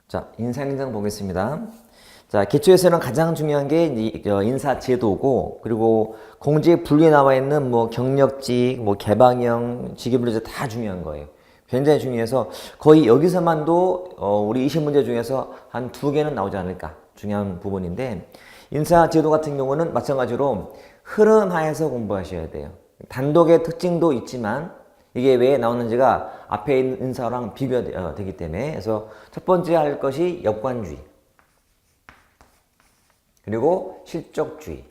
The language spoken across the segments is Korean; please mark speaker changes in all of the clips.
Speaker 1: 자, 인사행정 보겠습니다. 자, 기초에서는 가장 중요한 게 인사제도고, 그리고 공지에 분류에 나와 있는 뭐 경력직, 뭐 개방형, 직위분류제 다 중요한 거예요. 굉장히 중요해서 거의 여기서만도 우리 20문제 중에서 한 2개는 나오지 않을까 중요한 부분인데, 인사제도 같은 경우는 마찬가지로 흐름 하에서 공부하셔야 돼요. 단독의 특징도 있지만 이게 왜 나오는지가 앞에 있는 인사랑 비교되기 때문에. 그래서 첫 번째 할 것이 역관주의, 그리고 실적주의,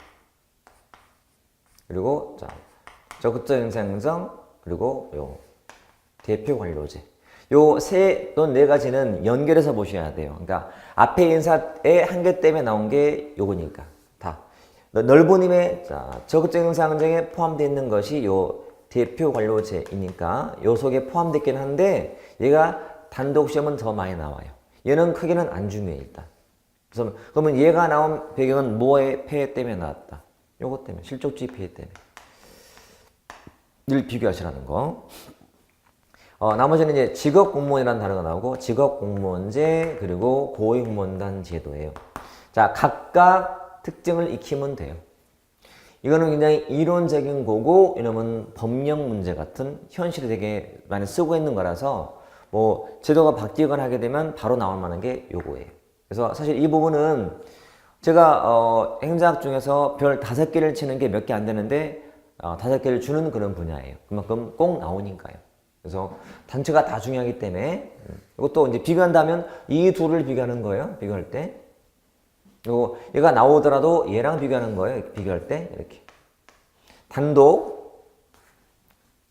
Speaker 1: 그리고 적극적 인사 형성, 그리고 요 대표 관료제. 요 또 4가지는 연결해서 보셔야 돼요. 그러니까 앞에 인사의 한계 때문에 나온 게 요거니까 다 넓은 힘의 적극적 인사 형성에 포함되어 있는 것이 요 대표 관료제이니까 요 속에 포함되긴 한데, 얘가 단독 시험은 더 많이 나와요. 얘는 크게는 안 중요해 일단. 그래서 그러면 얘가 나온 배경은 뭐의 폐해 때문에 나왔다. 요것 때문에, 실적주의 폐해 때문에. 늘 비교하시라는 거. 나머지는 이제 직업공무원이라는 단어가 나오고, 직업공무원제, 그리고 고위공무원단 제도예요. 자, 각각 특징을 익히면 돼요. 이거는 굉장히 이론적인 거고, 이러면 법령 문제 같은 현실에 되게 많이 쓰고 있는 거라서 뭐 제도가 바뀌거나 하게 되면 바로 나올 만한 게 요거예요. 그래서 사실 이 부분은 제가 행정학 중에서 별 5개를 치는 게 몇 개 안 되는데 5개를 주는 그런 분야예요. 그만큼 꼭 나오니까요. 그래서 단체가 다 중요하기 때문에 이것도 이제 비교한다면 이 둘을 비교하는 거예요. 비교할 때. 그리고 얘가 나오더라도 얘랑 비교하는 거예요. 비교할 때 이렇게 단독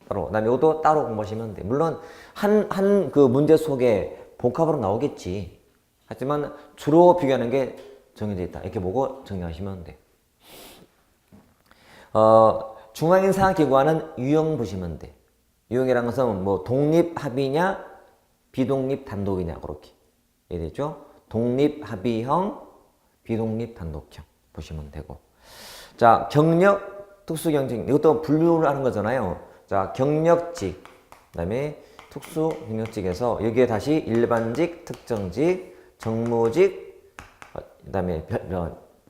Speaker 1: 따로, 그다음에 이것도 따로 공부하시면 돼. 물론 한 그 문제 속에 복합으로 나오겠지. 하지만 주로 비교하는 게 정해져 있다. 이렇게 보고 정리하시면 돼. 중앙인사기관은 유형 보시면 돼. 유형이라는 것은 뭐 독립합의냐, 비독립 단독이냐, 그렇게 이해되죠? 독립합의형, 비독립 단독형 보시면 되고. 자, 경력, 특수경직, 이것도 분류를 하는 거잖아요. 자, 경력직, 그 다음에 특수 경력직에서 여기에 다시 일반직, 특정직, 정무직, 그 다음에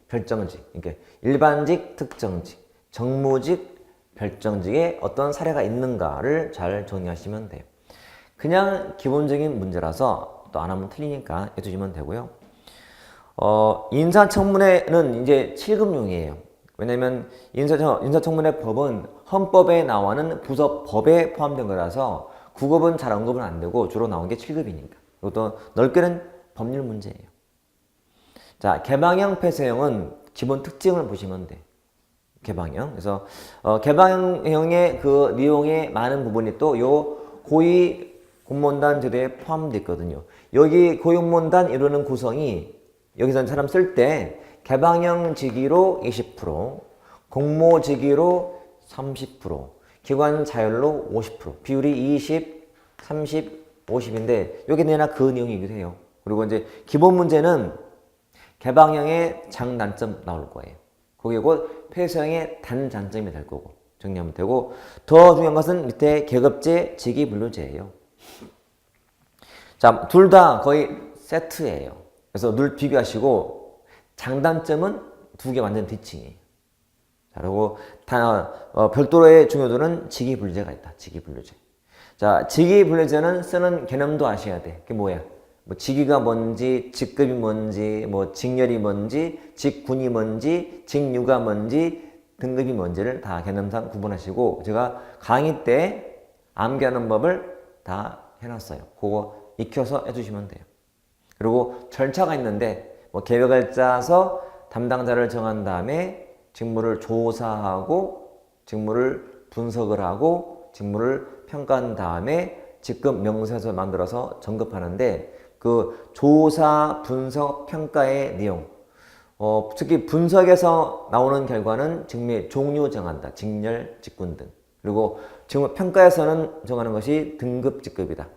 Speaker 1: 별정직. 이렇게 일반직, 특정직, 정무직, 별정직에 어떤 사례가 있는가를 잘 정리하시면 돼요. 그냥 기본적인 문제라서 또 안 하면 틀리니까 해두시면 되고요. 인사청문회는 이제 7급용이에요. 왜냐면 인사청문회 법은 헌법에 나와는 부서법에 포함된 거라서 9급은 잘 언급은 안 되고 주로 나온 게 7급이니까. 이것도 넓게는 법률 문제예요. 자, 개방형 폐쇄형은 기본 특징을 보시면 돼. 개방형. 그래서 개방형의 그 내용의 많은 부분이 또 요 고위 공무원단 제도에 포함되어 있거든요. 여기 고위공무원단 이루는 구성이 여기서 사람 쓸 때 개방형 직위로 20%, 공모 직위로 30%, 기관 자율로 50%, 비율이 20, 30, 50인데 여기 내나 그 내용이기도 해요. 그리고 이제 기본 문제는 개방형의 장단점 나올 거예요. 거기에 곧 폐쇄형의 단장점이 될 거고 정리하면 되고, 더 중요한 것은 밑에 계급제, 직위분류제예요. 자, 둘 다 거의 세트예요. 그래서 늘 비교하시고 장단점은 2개 완전 뒤층이에요. 자, 그리고 별도로의 중요도는 직위분류제가 있다. 직위분류제. 자, 직위분류제는 쓰는 개념도 아셔야 돼. 그게 뭐야? 뭐 직위가 뭔지, 직급이 뭔지, 뭐 직렬이 뭔지, 직군이 뭔지, 직류가 뭔지, 등급이 뭔지를 다 개념상 구분하시고, 제가 강의 때 암기하는 법을 다 해놨어요. 그거 익혀서 해주시면 돼요. 그리고 절차가 있는데 뭐 계획을 짜서 담당자를 정한 다음에 직무를 조사하고 직무를 분석을 하고 직무를 평가한 다음에 직급 명세서 만들어서 전급하는데, 그 조사, 분석, 평가의 내용, 특히 분석에서 나오는 결과는 직무의 종류 정한다. 직렬, 직군 등. 그리고 직무 평가에서는 정하는 것이 등급, 직급이다.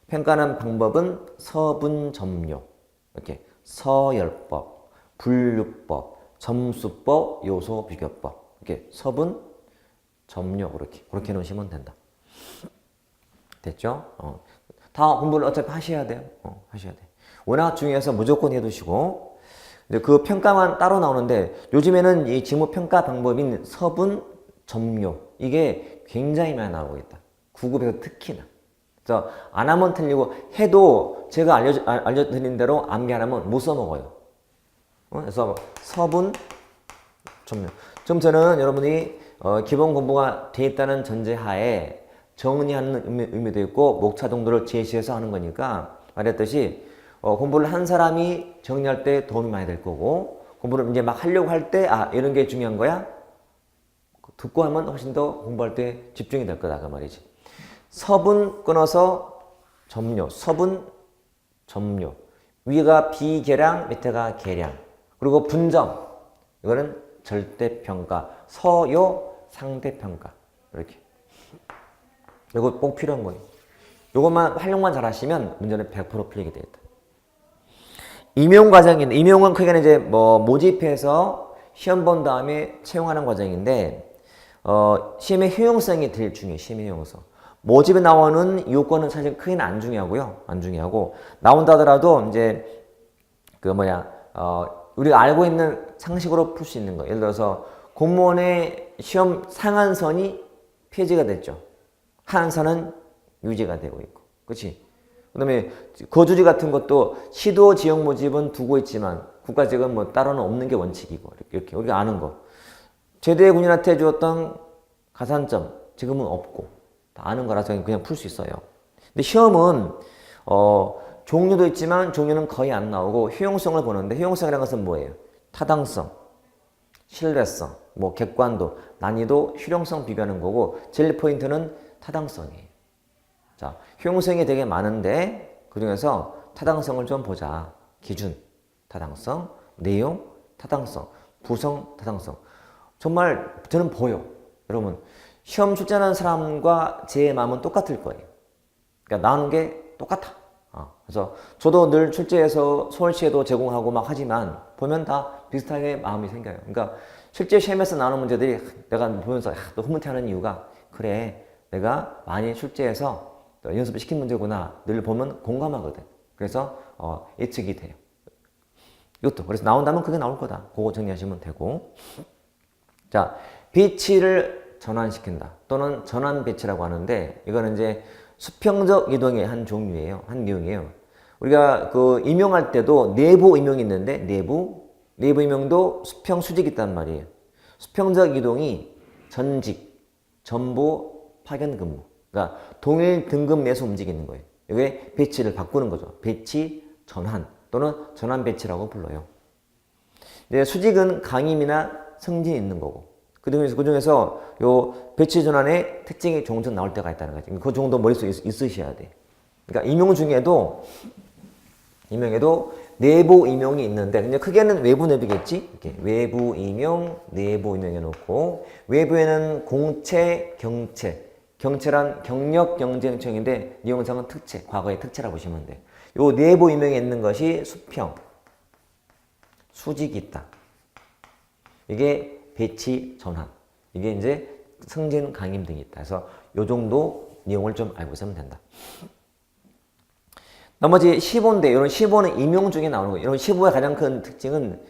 Speaker 1: 평가하는 방법은 서분, 점료, 이렇게 서열법, 분류법, 점수법, 요소, 비교법, 이렇게 서분, 점료, 그렇게 놓으시면 된다. 됐죠? 다 공부를 어차피 하셔야 돼요. 하셔야 돼. 워낙 중요해서 무조건 해두시고, 이제 그 평가만 따로 나오는데 요즘에는 이 직무 평가 방법인 서분, 점요 이게 굉장히 많이 나오고 있다. 9급에서 특히나. 그래서 안 하면 틀리고 해도 제가 알려드린 대로 암기 안 하면 못 써먹어요. 그래서 서분, 점요. 좀 저는 여러분이 기본 공부가 돼 있다는 전제하에 정리하는 의미도 있고 목차 정도를 제시해서 하는 거니까 말했듯이 공부를 한 사람이 정리할 때 도움이 많이 될 거고 공부를 이제 막 하려고 할 때 이런 게 중요한 거야? 듣고 하면 훨씬 더 공부할 때 집중이 될 거다 그 말이지. 서분 끊어서 점요, 서분, 점요. 위가 비계량, 밑에가 계량. 그리고 분점, 이거는 절대평가, 서요, 상대평가. 이렇게. 이거 꼭 필요한 거예요. 이것만 활용만 잘 하시면 문제는 100% 풀리게 되어 있다. 임용 과정인데, 임용은 크게는 이제 모집해서 시험 본 다음에 채용하는 과정인데, 시험의 효용성이 제일 중요해요. 시험의 효용성. 모집에 나오는 요건은 사실 크게는 안 중요하고요. 안 중요하고, 나온다 하더라도 이제, 우리가 알고 있는 상식으로 풀 수 있는 거. 예를 들어서, 공무원의 시험 상한선이 폐지가 됐죠. 하한선은 유지가 되고 있고. 그치? 그 다음에 거주지 같은 것도 시도 지역 모집은 두고 있지만 국가직은 뭐 따로는 없는 게 원칙이고 이렇게 우리가 아는 거. 제대 군인한테 주었던 가산점 지금은 없고 다 아는 거라서 그냥 풀 수 있어요. 근데 시험은 종류도 있지만 종류는 거의 안 나오고 효용성을 보는데 효용성이라는 것은 뭐예요? 타당성, 신뢰성, 객관도, 난이도, 실용성 비교하는 거고 제일 포인트는 타당성이에요. 자, 효용성이 되게 많은데 그중에서 타당성을 좀 보자. 기준, 타당성, 내용, 타당성, 구성, 타당성. 정말 저는 보여. 여러분, 시험 출제하는 사람과 제 마음은 똑같을 거예요. 그러니까 나오는 게 똑같아. 그래서 저도 늘 출제해서 서울시에도 제공하고 막 하지만 보면 다 비슷하게 마음이 생겨요. 그러니까 실제 시험에서 나오는 문제들이 내가 보면서 또 흐뭇해하는 이유가 그래 내가 많이 출제해서 연습을 시킨 문제구나 늘 보면 공감하거든. 그래서 예측이 돼요. 이것도 그래서 나온다면 그게 나올 거다. 그거 정리하시면 되고. 자, 배치를 전환시킨다 또는 전환 배치라고 하는데 이거는 이제 수평적 이동의 한 종류예요. 한 내용이에요. 우리가 그 임용할 때도 내부 임용이 있는데 내부 임용도 수평 수직이 있단 말이에요. 수평적 이동이 전직, 전보, 파견 근무. 그러니까 동일 등급 내에서 움직이는 거예요. 이게 배치를 바꾸는 거죠. 배치, 전환 또는 전환 배치라고 불러요. 이제 수직은 강임이나 승진이 있는 거고 그 중에서 요 배치 전환의 특징이 종종 나올 때가 있다는 거죠. 그 정도 머릿속에 있으셔야 돼. 그러니까 임용 중에도 내부 임용이 있는데 근데 크게는 외부 내부겠지. 이렇게 외부 임용, 내부 임용해 놓고 외부에는 공채, 경채란 경력 경쟁청인데 이 영상은 특채, 과거의 특채라고 보시면 돼. 요 내부 임용에 있는 것이 수평, 수직이 있다. 이게 배치 전환. 이게 이제 승진 강임 등이 있다. 그래서 요 정도 내용을 좀 알고 있으면 된다. 나머지 15인데 이런 15는 임용 중에 나오는 거예요. 이런 15의 가장 큰 특징은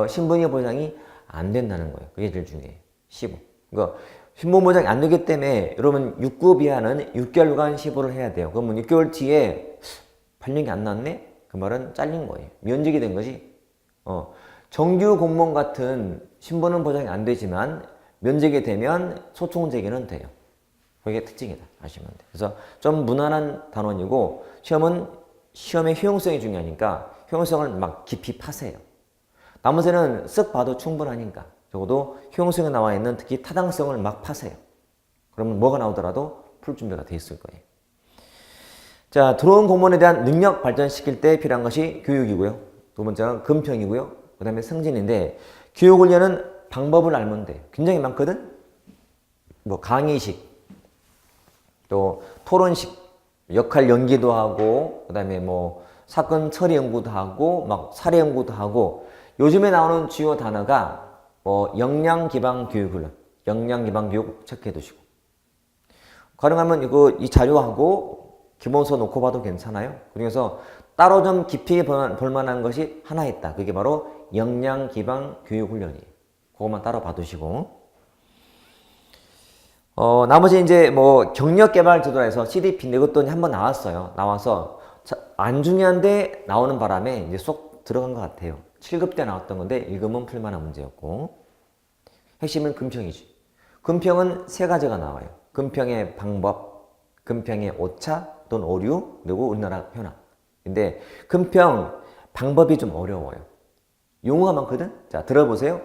Speaker 1: 신분이 보장이 안 된다는 거예요. 그게 제일 중요해요. 15. 그러니까 신분 보장이 안 되기 때문에 여러분 6급 이하는 6개월간 15를 해야 돼요. 그러면 6개월 뒤에 발령이 안 났네? 그 말은 잘린 거예요. 면직이 된 거지. 정규 공무원 같은 신분은 보장이 안 되지만 면직이 되면 소송 제기는 돼요. 그게 특징이다. 아시면 돼요. 그래서 좀 무난한 단원이고 시험의 효용성이 중요하니까 효용성을 막 깊이 파세요. 나머지는 쓱 봐도 충분하니까 적어도 효용성에 나와 있는 특히 타당성을 막 파세요. 그러면 뭐가 나오더라도 풀 준비가 돼 있을 거예요. 자, 들어온 공무원에 대한 능력 발전시킬 때 필요한 것이 교육이고요. 두 번째는 금평이고요. 그 다음에 승진인데 교육을 여는 방법을 알면 돼. 굉장히 많거든. 강의식, 또 토론식, 역할 연기도 하고, 그 다음에 사건 처리 연구도 하고, 막 사례 연구도 하고, 요즘에 나오는 주요 단어가 역량 기반 교육 훈련, 역량 기반 교육 체크해 두시고. 가능하면 이 자료하고 기본서 놓고 봐도 괜찮아요. 그중에서 따로 좀 깊이 볼 만한 것이 하나 있다. 그게 바로 역량 기반 교육 훈련이에요. 그것만 따로 봐두시고. 나머지 이제 뭐 경력 개발 제도라 해서 CDP인데 이것도 한번 나왔어요. 나와서 안 중요한데 나오는 바람에 이제 쏙 들어간 것 같아요. 7급 때 나왔던 건데 1급은 풀만한 문제였고. 핵심은 금평이지. 금평은 세 가지가 나와요. 금평의 방법, 금평의 오차 또는 오류, 그리고 우리나라 현황. 근데 금평 방법이 좀 어려워요. 용어가 많거든? 자, 들어보세요.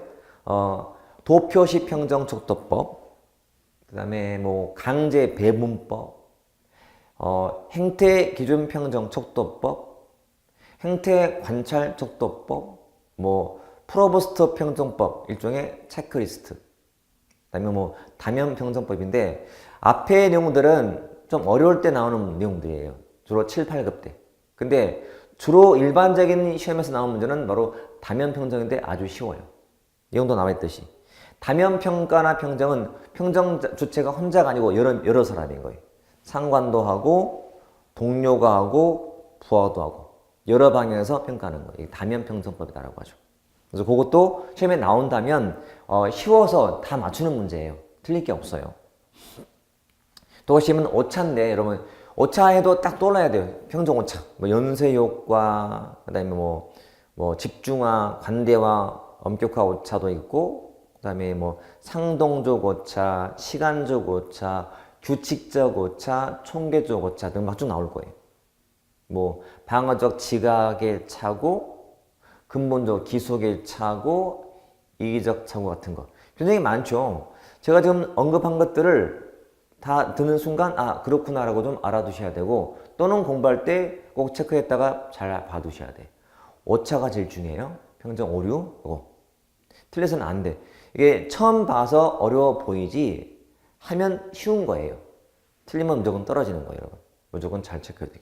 Speaker 1: 도표시 평정 척도법, 그 다음에 뭐 강제 배분법, 행태 기준 평정 척도법, 행태 관찰 척도법, 뭐 프로보스트 평정법, 일종의 체크리스트. 그 다음에 뭐 다면 평정법인데 앞에 내용들은 좀 어려울 때 나오는 내용들이에요. 주로 7, 8급 때. 근데 주로 일반적인 시험에서 나오는 문제는 바로 다면 평정인데 아주 쉬워요. 내용도 나와 있듯이. 다면 평가나 평정은 평정 주체가 혼자가 아니고 여러 사람인 거예요. 상관도 하고 동료가 하고 부하도 하고 여러 방향에서 평가하는 거예요. 다면 평정법이라고 하죠. 그래서 그것도 시험에 나온다면 쉬워서 다 맞추는 문제예요. 틀릴 게 없어요. 또 시험은 오차인데 여러분 오차해도 딱 떠올라야 돼요. 평정 오차. 뭐 연쇄 효과, 그다음에 뭐 집중화, 관대화, 엄격화 오차도 있고, 그다음에 뭐 상동적 오차, 시간적 오차, 규칙적 오차, 총계적 오차 등 막 쭉 나올 거예요. 뭐 방어적 지각의 차고, 근본적 기속의 차고, 이기적 차고 같은 거 굉장히 많죠. 제가 지금 언급한 것들을 다 듣는 순간 아 그렇구나 라고 좀 알아두셔야 되고 또는 공부할 때 꼭 체크했다가 잘 봐두셔야 돼. 오차가 제일 중요해요. 평정 오류 틀려서는 안 돼. 이게 처음 봐서 어려워 보이지 하면 쉬운 거예요. 틀리면 무조건 떨어지는 거예요. 여러분. 무조건 잘 체크해야 돼.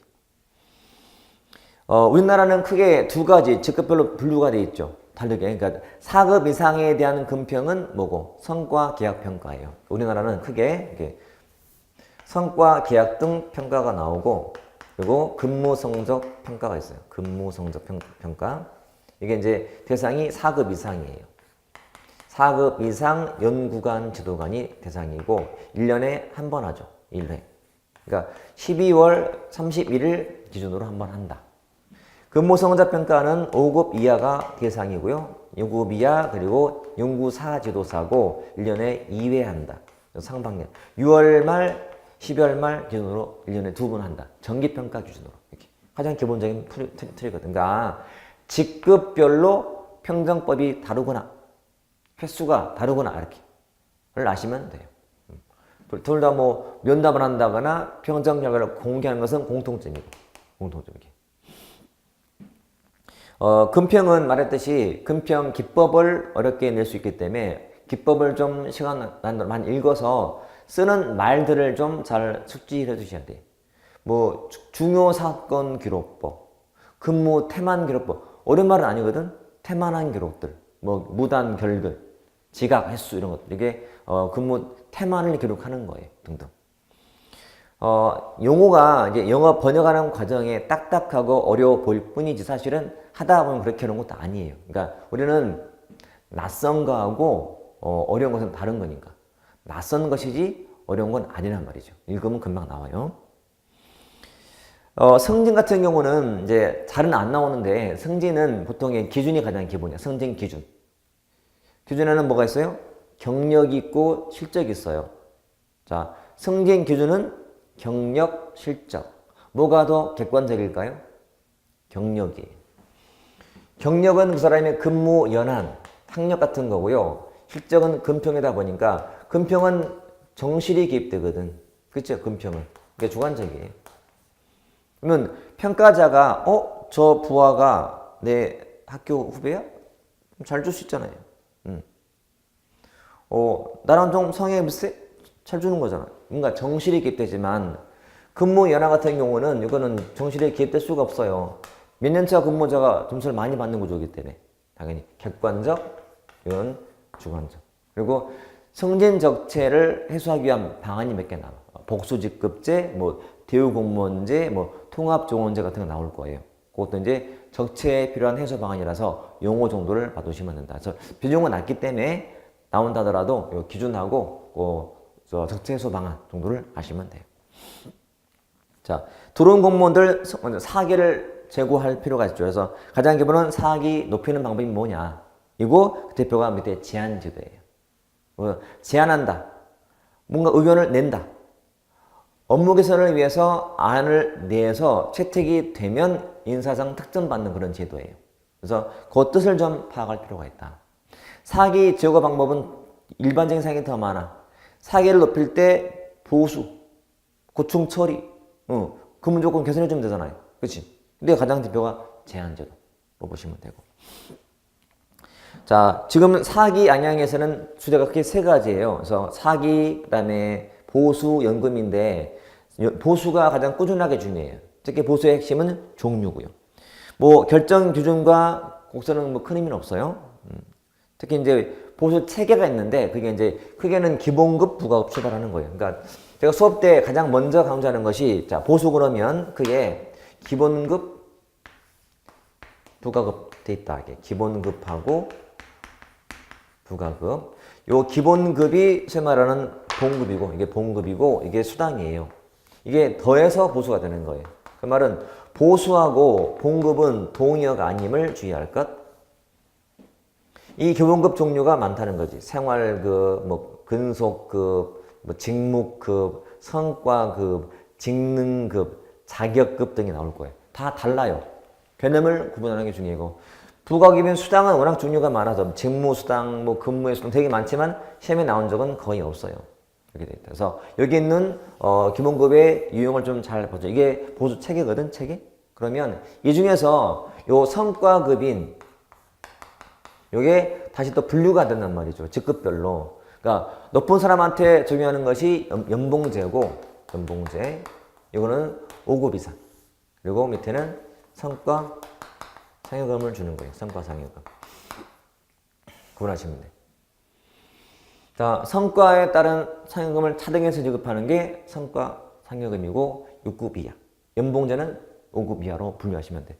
Speaker 1: 우리나라는 크게 두 가지 직급별로 분류가 되어 있죠. 다르게. 그러니까 4급 이상에 대한 금평은 뭐고? 성과 계약 평가예요. 우리나라는 크게 이렇게 성과 계약 등 평가가 나오고 그리고 근무 성적 평가가 있어요. 근무 성적 평가. 이게 이제 대상이 4급 이상이에요. 4급 이상 연구관 지도관이 대상이고 1년에 한 번 하죠. 1회. 그러니까 12월 31일 기준으로 한 번 한다. 근무 성적 평가는 5급 이하가 대상이고요. 6급 이하 그리고 연구사 지도사고 1년에 2회 한다. 상반년. 6월 말 12월 말 기준으로 1년에 2번 한다. 정기평가 기준으로. 이렇게. 가장 기본적인 틀이거든. 그러니까 직급별로 평정법이 다르거나 횟수가 다르거나 이렇게를 아시면 돼요. 둘 다 뭐 면담을 한다거나 평정 결과를 공개하는 것은 공통점이고. 금평은 말했듯이 금평 기법을 어렵게 낼 수 있기 때문에 기법을 좀 시간만 읽어서 쓰는 말들을 좀 잘 숙지해 두셔야 돼. 뭐 중요 사건 기록법, 근무 태만 기록법 어려운 말은 아니거든. 태만한 기록들, 뭐 무단 결근, 지각 횟수 이런 것들 이게 근무 태만을 기록하는 거예요. 등등. 용어가 이제 영어 번역하는 과정에 딱딱하고 어려워 보일 뿐이지 사실은 하다 보면 그렇게 하는 것도 아니에요. 그러니까 우리는 낯선 거하고 어려운 것은 다른 거니까. 낯선 것이지 어려운 건 아니란 말이죠. 읽으면 금방 나와요. 승진 같은 경우는 이제 잘은 안 나오는데 승진은 보통의 기준이 가장 기본이야. 승진 기준. 기준에는 뭐가 있어요? 경력이 있고 실적이 있어요. 자, 승진 기준은 경력, 실적. 뭐가 더 객관적일까요? 경력이에요. 경력은 그 사람의 근무 연한, 학력 같은 거고요. 실적은 금평이다 보니까 금평은 정실이 기입되거든. 그렇죠? 금평은. 그게 주관적이에요. 그러면 평가자가 저 부하가 내 학교 후배야? 잘 줄 수 있잖아요. 나랑 좀 성향이 비슷해? 잘 주는 거잖아. 뭔가 정실이 기입되지만 근무 연하 같은 경우는 이거는 정실이 기입될 수가 없어요. 몇 년차 근무자가 점수를 많이 받는 구조이기 때문에 당연히 객관적, 이건 주관적. 그리고 승진 적체를 해소하기 위한 방안이 몇 개 나와. 복수직급제, 뭐 대우공무원제, 뭐 통합조원제 같은 거 나올 거예요. 그것도 이제 적체에 필요한 해소 방안이라서 용어 정도를 봐두시면 된다. 그래서 비중은 낮기 때문에 나온다더라도 요 기준하고 적체 해소 방안 정도를 아시면 돼요. 자, 들어온 공무원들 먼저 사기를 제고할 필요가 있죠. 그래서 가장 기본은 사기 높이는 방법이 뭐냐. 이거 그 대표가 밑에 제안 제도예요. 제안한다. 뭔가 의견을 낸다. 업무 개선을 위해서 안을 내서 채택이 되면 인사상 특전받는 그런 제도예요. 그래서 그 뜻을 좀 파악할 필요가 있다. 사기 제거 방법은 일반적인 사기가 더 많아. 사기를 높일 때 보수, 고충 처리, 그 무조건 개선해주면 되잖아요. 그치? 근데 가장 대표가 제한제도로 보시면 되고. 자, 지금 사기 양양에서는 주제가 크게 세 가지예요. 그래서 사기, 그 다음에 보수, 연금인데 보수가 가장 꾸준하게 중요해요. 특히 보수의 핵심은 종류고요. 뭐 결정 기준과 곡선은 뭐 큰 의미는 없어요. 특히 이제 보수 체계가 있는데 그게 이제 크게는 기본급, 부가급 출발하는 거예요. 그러니까 제가 수업 때 가장 먼저 강조하는 것이 자, 보수 그러면 그게 기본급, 부가급 돼 있다. 기본급하고 부가급. 요 기본급이 소위 말하는 봉급이고 이게 봉급이고 이게 수당이에요. 이게 더해서 보수가 되는 거예요. 그 말은 보수하고 봉급은 동의어가 아님을 주의할 것. 이 기본급 종류가 많다는 거지. 생활급, 뭐 근속급, 뭐 직무급, 성과급, 직능급, 자격급 등이 나올 거예요. 다 달라요. 개념을 구분하는 게 중요하고. 부가급인 수당은 워낙 종류가 많아서 직무수당, 뭐 근무의 수당 되게 많지만 시험에 나온 적은 거의 없어요. 이렇게 돼 있다. 그래서 여기 있는 기본급의 유형을 좀 잘 보죠. 이게 보수 체계거든, 체계. 그러면 이 중에서 요 성과급인 요게 다시 또 분류가 된단 말이죠. 직급별로. 그러니까 높은 사람한테 적용하는 것이 연봉제고, 연봉제. 이거는 5급 이상. 그리고 밑에는 성과 상여금을 주는 거예요. 성과 상여금. 구분하시면 돼요. 자, 성과에 따른 상여금을 차등해서 지급하는 게 성과 상여금이고 6급 이하. 연봉제는 5급 이하로 분류하시면 돼.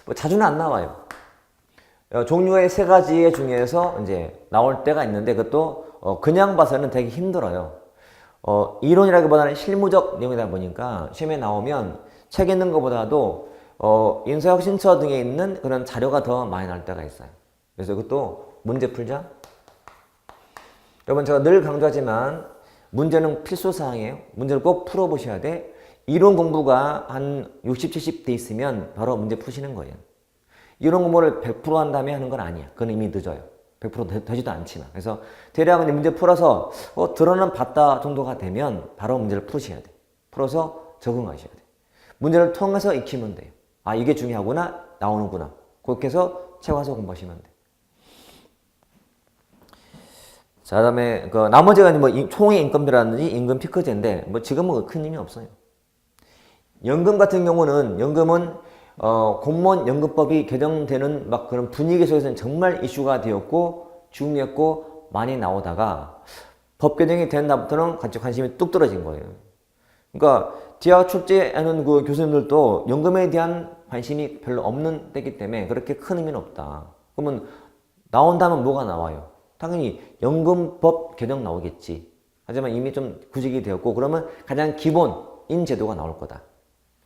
Speaker 1: 뭐 자주는 안 나와요. 종류의 세 가지 중에서 이제 나올 때가 있는데 그것도 그냥 봐서는 되게 힘들어요. 이론이라기보다는 실무적 내용이다 보니까 시험에 나오면 책에 있는 것보다도 인사혁신처 등에 있는 그런 자료가 더 많이 나올 때가 있어요. 그래서 그것도 문제 풀자. 여러분 제가 늘 강조하지만 문제는 필수사항이에요. 문제를 꼭 풀어보셔야 돼. 이론 공부가 한 60, 70 돼 있으면 바로 문제 푸시는 거예요. 이론 공부를 100% 한 다음에 하는 건 아니야. 그건 이미 늦어요. 100% 되지도 않지만. 그래서 대략은 문제 풀어서 들어는 봤다 정도가 되면 바로 문제를 푸셔야 돼. 풀어서 적응하셔야 돼. 문제를 통해서 익히면 돼요. 아, 이게 중요하구나. 나오는구나. 그렇게 해서 책 와서 공부하시면 돼. 자, 그 다음에, 나머지가 뭐, 총의 인건비라든지 임금 피크제인데, 뭐, 지금은 큰 의미 없어요. 연금 같은 경우는, 연금은, 공무원 연금법이 개정되는 막 그런 분위기 속에서는 정말 이슈가 되었고, 중요했고, 많이 나오다가, 법 개정이 된 다음부터는 같이 관심이 뚝 떨어진 거예요. 그러니까, 대학 출제하는 그 교수님들도 연금에 대한 관심이 별로 없는 때이기 때문에 그렇게 큰 의미는 없다. 그러면, 나온다면 뭐가 나와요? 당연히 연금법 개정 나오겠지. 하지만 이미 좀 구직이 되었고 그러면 가장 기본인 제도가 나올 거다.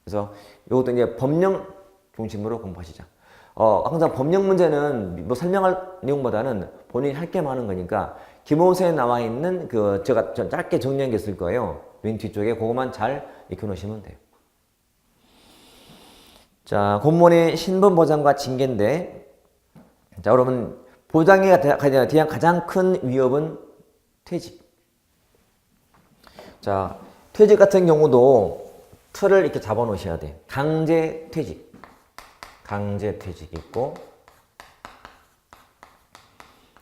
Speaker 1: 그래서 이것도 이제 법령 중심으로 공부하시자. 항상 법령 문제는 뭐 설명할 내용보다는 본인이 할 게 많은 거니까 기본서에 나와 있는 제가 짧게 정리한 게 있을 거예요. 맨 뒤쪽에 그것만 잘 익혀놓으시면 돼요. 자, 공무원의 신분 보장과 징계인데, 자, 여러분. 보장에 대한 가장 큰 위협은 퇴직. 자, 퇴직 같은 경우도 틀을 이렇게 잡아 놓으셔야 돼. 강제 퇴직. 강제 퇴직 있고,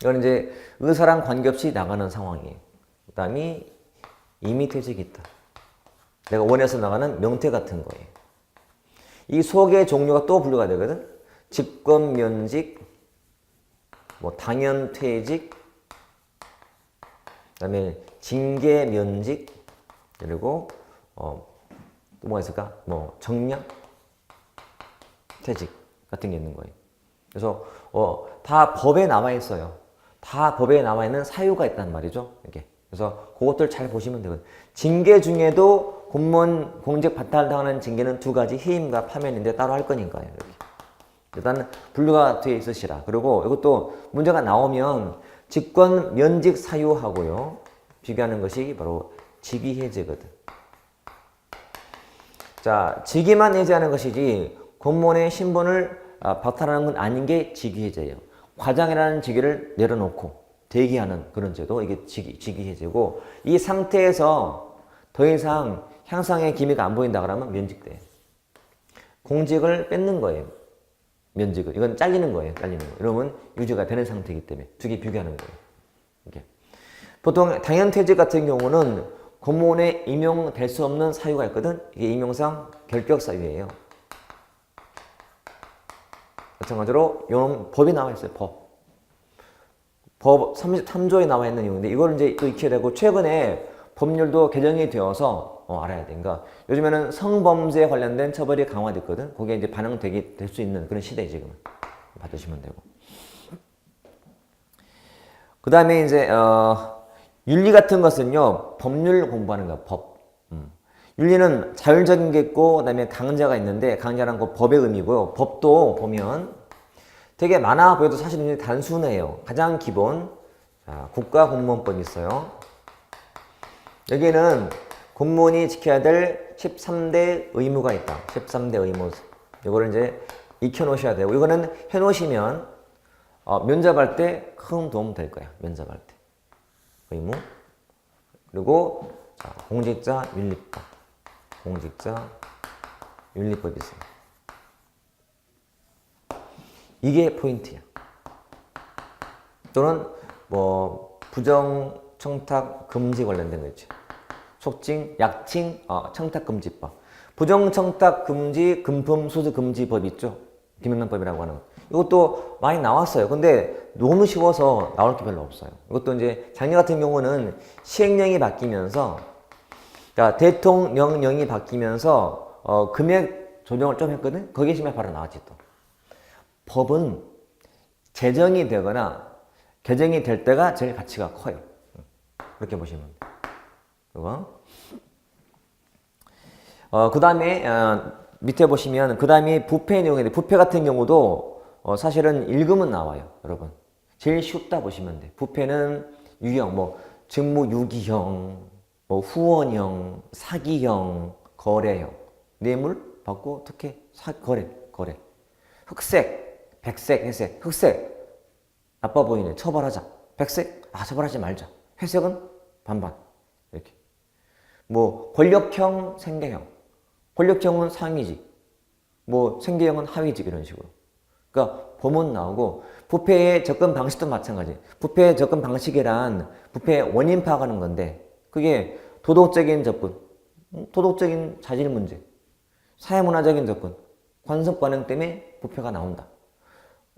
Speaker 1: 이건 이제 의사랑 관계없이 나가는 상황이에요. 그 다음이 임의 퇴직이 있다. 내가 원해서 나가는 명퇴 같은 거예요. 이 속의 종류가 또 분류가 되거든. 직권 면직, 뭐 당연 퇴직, 그다음에 징계 면직, 그리고 또 뭐가 있을까? 뭐 정량. 퇴직 같은 게 있는 거예요. 그래서 다 법에 나와 있어요. 다 법에 나와 있는 사유가 있단 말이죠. 이게. 그래서 그것들 잘 보시면 되거든요. 징계 중에도 공무원 공직 박탈당하는 징계는 두 가지 해임과 파면인데 따로 할 거니까요. 이렇게. 일단 분류가 되어 있으시라. 그리고 이것도 문제가 나오면 직권 면직 사유하고요. 비교하는 것이 바로 직위해제거든. 자, 직위만 해제하는 것이지 공무원의 신분을 박탈하는 건 아닌 게 직위해제예요. 과장이라는 직위를 내려놓고 대기하는 그런 제도, 이게 직위해제고, 이 상태에서 더 이상 향상의 기미가 안 보인다 그러면 면직돼요. 공직을 뺏는 거예요. 면직을. 이건 잘리는 거예요. 잘리는 거. 이러면 유지가 되는 상태이기 때문에 두 개 비교하는 거예요. 이게. 보통 당연퇴직 같은 경우는 공무원에 임용될 수 없는 사유가 있거든. 이게 임용상 결격 사유예요. 마찬가지로 이런 법이 나와 있어요. 법 33조에 나와 있는 내용인데 이걸 이제 또 익혀야 되고, 최근에 법률도 개정이 되어서 알아야 돼. 그러니까 요즘에는 성범죄에 관련된 처벌이 강화됐거든. 거기에 이제 될 수 있는 그런 시대에 지금 받으시면 되고. 그 다음에 이제 윤리 같은 것은요, 법률 공부하는 거야. 법. 윤리는 자율적인 게 있고, 그 다음에 강제가 있는데, 강제라는 거 법의 의미고요. 법도 보면 되게 많아 보여도 사실은 단순해요. 가장 기본, 자, 국가공무원법이 있어요. 여기는 공무원이 지켜야 될 13대 의무가 있다. 13대 의무. 이거를 이제 익혀놓으셔야 되고, 이거는 해놓으시면 면접할 때 큰 도움 될 거야. 면접할 때. 의무. 그리고 자, 공직자 윤리법. 공직자 윤리법이 있어요. 이게 포인트야. 또는 뭐 부정 청탁 금지 관련된 거 있죠. 속칭, 약칭, 청탁 금지법. 부정 청탁 금지 금품 수수 금지법 있죠. 김영란법이라고 하는. 이것도 많이 나왔어요. 근데 너무 쉬워서 나올 게 별로 없어요. 이것도 이제 작년 같은 경우는 시행령이 바뀌면서, 그러니까 대통령령이 바뀌면서 금액 조정을 좀 했거든. 거기에 심해 바로 나왔지 또. 법은 제정이 되거나 개정이 될 때가 제일 가치가 커요. 그렇게 보시면 돼요. 그거. 그 다음에 밑에 보시면 그 다음에 부패 내용인데, 부패 같은 경우도 사실은 읽으면 나와요. 여러분. 제일 쉽다 보시면 돼요. 부패는 유형, 뭐 직무유기형, 뭐 후원형, 사기형, 거래형, 뇌물 받고 특혜, 거래. 흑색, 백색, 회색. 흑색 나빠 보이네. 처벌하자. 백색 처벌하지 말자. 회색은 반반. 이렇게. 뭐 권력형, 생계형. 권력형은 상위직, 뭐 생계형은 하위직, 이런 식으로. 그러니까 범은 나오고, 부패의 접근 방식도 마찬가지. 부패의 접근 방식이란 부패의 원인 파악하는 건데, 그게 도덕적인 접근, 도덕적인 자질 문제, 사회문화적인 접근, 관습 반응 때문에 부패가 나온다.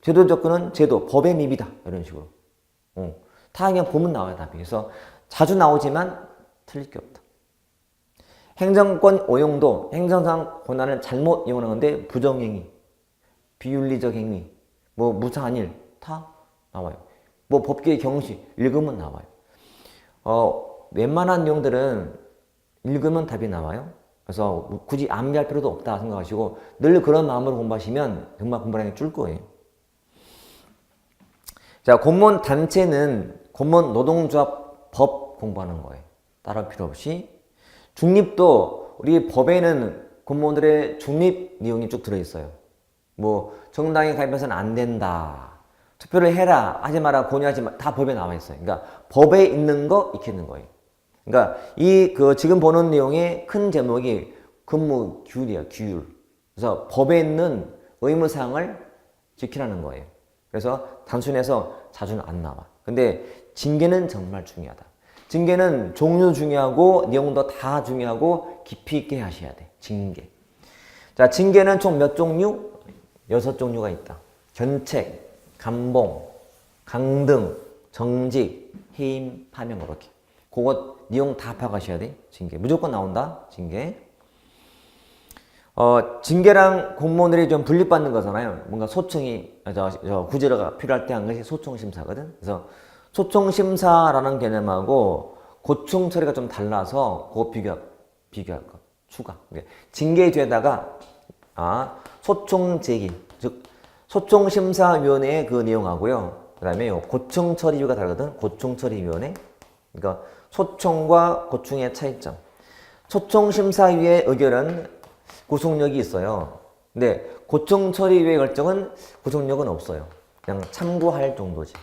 Speaker 1: 제도 접근은 제도, 법의 미비다, 이런 식으로. 다 그냥 보면 나와요, 답이. 그래서 자주 나오지만 틀릴 게 없다. 행정권 오용도, 행정상 권한을 잘못 이용하는 건데, 부정행위, 비윤리적 행위, 뭐 무사한 일 다 나와요. 뭐 법규의 경시 읽으면 나와요. 웬만한 내용들은 읽으면 답이 나와요. 그래서 굳이 암기할 필요도 없다 생각하시고 늘 그런 마음으로 공부하시면 정말 공부량이 줄 거예요. 자, 공무원 단체는 공무원 노동조합 법 공부하는 거예요. 따로 필요 없이. 중립도 우리 법에는 공무원들의 중립 내용이 쭉 들어있어요. 뭐 정당에 가입해서는 안 된다. 투표를 해라. 하지 마라. 권유하지 마. 다 법에 나와 있어요. 그러니까 법에 있는 거 익히는 거예요. 그러니까 지금 보는 내용의 큰 제목이 근무 규율이야. 규율. 그래서 법에 있는 의무사항을 지키라는 거예요. 그래서 단순해서 자주는 안 나와. 근데 징계는 정말 중요하다. 징계는 종류 중요하고 내용도 다 중요하고 깊이 있게 하셔야 돼. 징계. 자, 징계는 총 몇 종류? 6종류가 있다. 견책, 감봉, 강등, 정직, 해임, 파면, 그렇게. 그거 내용 다 파악하셔야 돼. 징계. 무조건 나온다. 징계. 징계랑 공무원들이 좀 분립받는 거잖아요. 뭔가 소청이, 구제가 필요할 때 한 것이 소청심사거든. 그래서 소청심사라는 개념하고 고충 처리가 좀 달라서 그거 비교할 거. 추가. 징계 뒤에다가, 소청제기. 즉, 소청심사위원회의 그 내용하고요. 그 다음에 고충처리위가 다르거든. 고충처리위원회. 그러니까 소청과 고충의 차이점. 소청심사위의 의결은 구속력이 있어요. 근데 고충처리위의 결정은 구속력은 없어요. 그냥 참고할 정도지.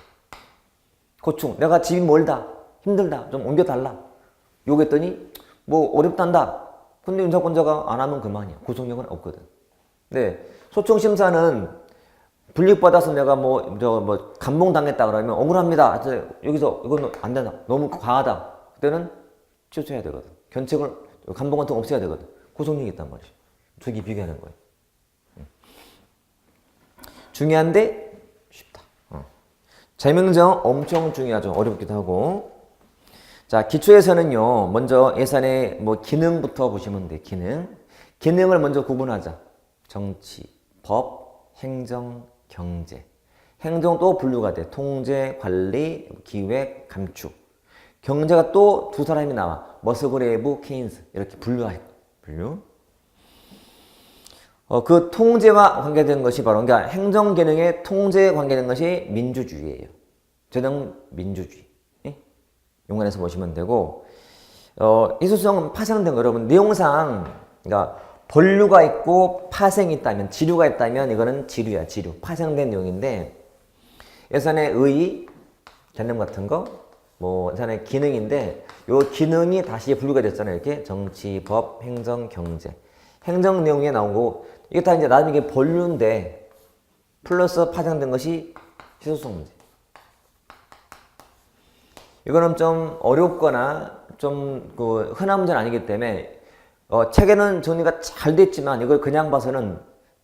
Speaker 1: 고충, 내가 집이 멀다, 힘들다, 좀 옮겨달라. 요구했더니 뭐 어렵단다. 근데 윤사권자가 안 하면 그만이야. 구속력은 없거든. 근데 소청심사는 불이익받아서 내가 감봉당했다 그러면 억울합니다. 여기서 이건 안 된다. 너무 과하다. 그때는 취소해야 되거든. 견책을, 감봉 같은 거 없애야 되거든. 구속력이 있단 말이지. 두 개 비교하는 거예요. 중요한데 쉽다. 재명정 엄청 중요하죠. 어렵기도 하고. 자, 기초에서는요, 먼저 예산의 기능부터 보시면 돼. 기능을 먼저 구분하자. 정치, 법, 행정, 경제. 행정 또 분류가 돼. 통제, 관리, 기획, 감축. 경제가 또 두 사람이 나와. 머스그레이브, 케인스. 이렇게 분류. 그 통제와 관계된 것이 바로, 그러니까 행정 기능의 통제에 관계된 것이 민주주의예요. 제정 민주주의. 용관에서 보시면 되고, 이수성 파생된 거 여러분 내용상, 그러니까 본류가 있고 파생이 있다면, 지류가 있다면 이거는 지류야, 지류. 파생된 내용인데, 예산의 의, 개념 같은 거, 예산의 기능인데, 요 기능이 다시 분류가 됐잖아요. 이렇게 정치, 법, 행정, 경제. 행정 내용에 나오고, 이게 다 이제 나중에 이게 본류인데, 플러스 파생된 것이 희소성 문제. 이거는 좀 어렵거나 좀 흔한 문제는 아니기 때문에 책에는 정리가 잘 됐지만 이걸 그냥 봐서는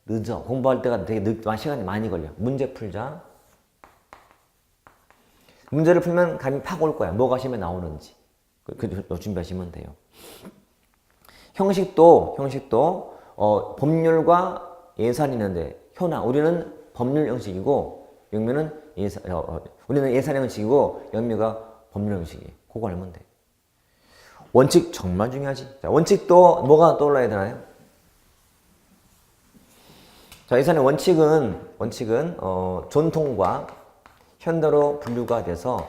Speaker 1: 늦어. 공부할 때가 되게 시간이 많이 걸려. 문제 풀자. 문제를 풀면 감이 팍 올 거야. 뭐가 시험에 나오는지. 준비하시면 돼요. 형식도 법률과 예산이 있는데 우리는 법률 형식이고 영미는 우리는 예산 형식이고 영미가 법률 형식이에요. 그거 알면 돼. 원칙 정말 중요하지. 자, 원칙도 뭐가 떠올라야 되나요? 자, 예산의 원칙은 전통과 현대로 분류가 돼서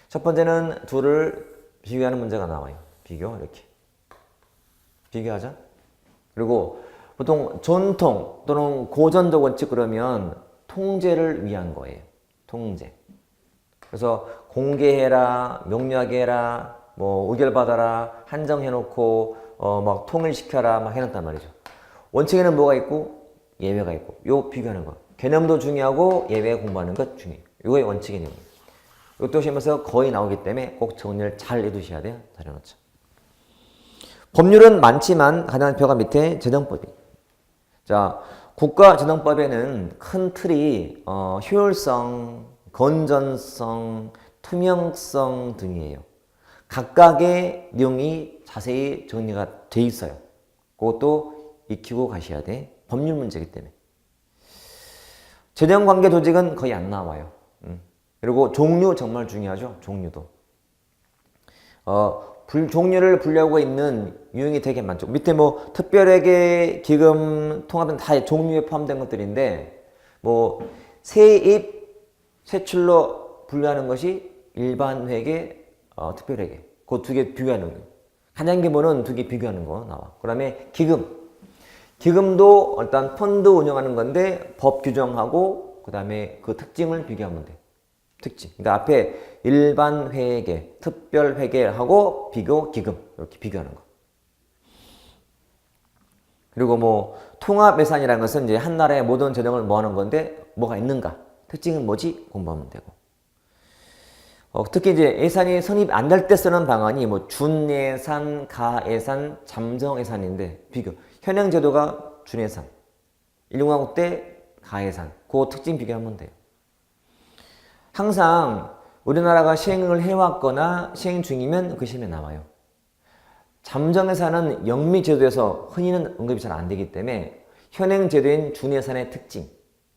Speaker 1: 첫 번째는 둘을 비교하는 문제가 나와요. 이렇게 비교하자. 그리고 보통 전통 또는 고전적 원칙 그러면 통제를 위한 거예요. 통제. 그래서 공개해라, 명료하게 해라, 의결받아라, 한정해놓고 막 통일시켜라 막 해놨단 말이죠. 원칙에는 뭐가 있고 예외가 있고 요 비교하는 거. 개념도 중요하고 예외 공부하는 것 중요해요. 요게 원칙의 내용이에요. 이것도 시험에서 거의 나오기 때문에 꼭 정리를 잘 해두셔야 돼요. 잘 해놓자. 법률은 많지만 가장 표가 밑에 재정법이. 자, 국가재정법에는 큰 틀이 효율성, 건전성, 투명성 등이에요. 각각의 내용이 자세히 정리가 돼 있어요. 그것도 익히고 가셔야 돼. 법률 문제이기 때문에. 재정관계 조직은 거의 안 나와요. 그리고 종류 정말 중요하죠. 종류도. 종류를 분류하고 있는 유형이 되게 많죠. 밑에 특별회계, 기금, 통합은 다 종류에 포함된 것들인데, 세입, 세출로 분류하는 것이 일반 회계, 특별회계. 그 두 개 비교하는 거예요. 가장 기본은 두 개 비교하는 거 나와. 그 다음에 기금. 기금도 일단 펀드 운영하는 건데 법 규정하고 그 다음에 그 특징을 비교하면 돼. 특징. 그러니까 앞에 일반 회계, 특별 회계하고 비교, 기금. 이렇게 비교하는 거. 그리고 통합 예산이라는 것은 이제 한 나라의 모든 재정을 모아놓은 건데 뭐가 있는가? 특징은 뭐지? 공부하면 되고. 특히 이제 예산이 성립 안 될 때 쓰는 방안이 준예산, 가예산, 잠정예산인데 비교. 현행 제도가 준예산, 1공화국 때 가예산. 그 특징 비교하면 돼요. 항상 우리나라가 시행을 해왔거나 시행 중이면 그 시험에 나와요. 잠정예산은 영미제도에서 흔히는 언급이 잘 안 되기 때문에 현행제도인 준예산의 특징,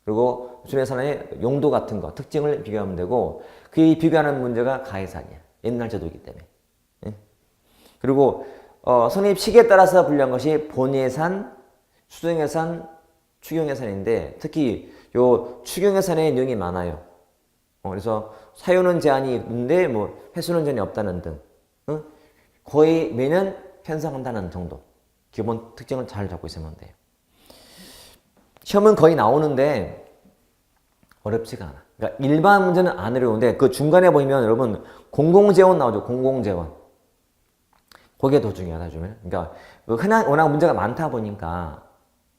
Speaker 1: 그리고 준예산의 용도 같은 거, 특징을 비교하면 되고, 그 비교하는 문제가 가예산이야. 옛날 제도이기 때문에. 예? 그리고 선입 시기에 따라서 분류한 것이 본예산, 수정예산, 추경예산인데, 특히 요 추경예산의 내용이 많아요. 그래서 사유는 제한이 있는데 뭐 횟수는 제한이 없다는 등, 거의 매년 편성한다는 정도. 기본 특징을 잘 잡고 있으면 돼요. 시험은 거의 나오는데 어렵지가 않아. 그러니까 일반 문제는 안 어려운데 그 중간에 보면 여러분 공공재원 나오죠. 공공재원. 그게 더 중요하다 주면. 그러니까 흔한 워낙 문제가 많다 보니까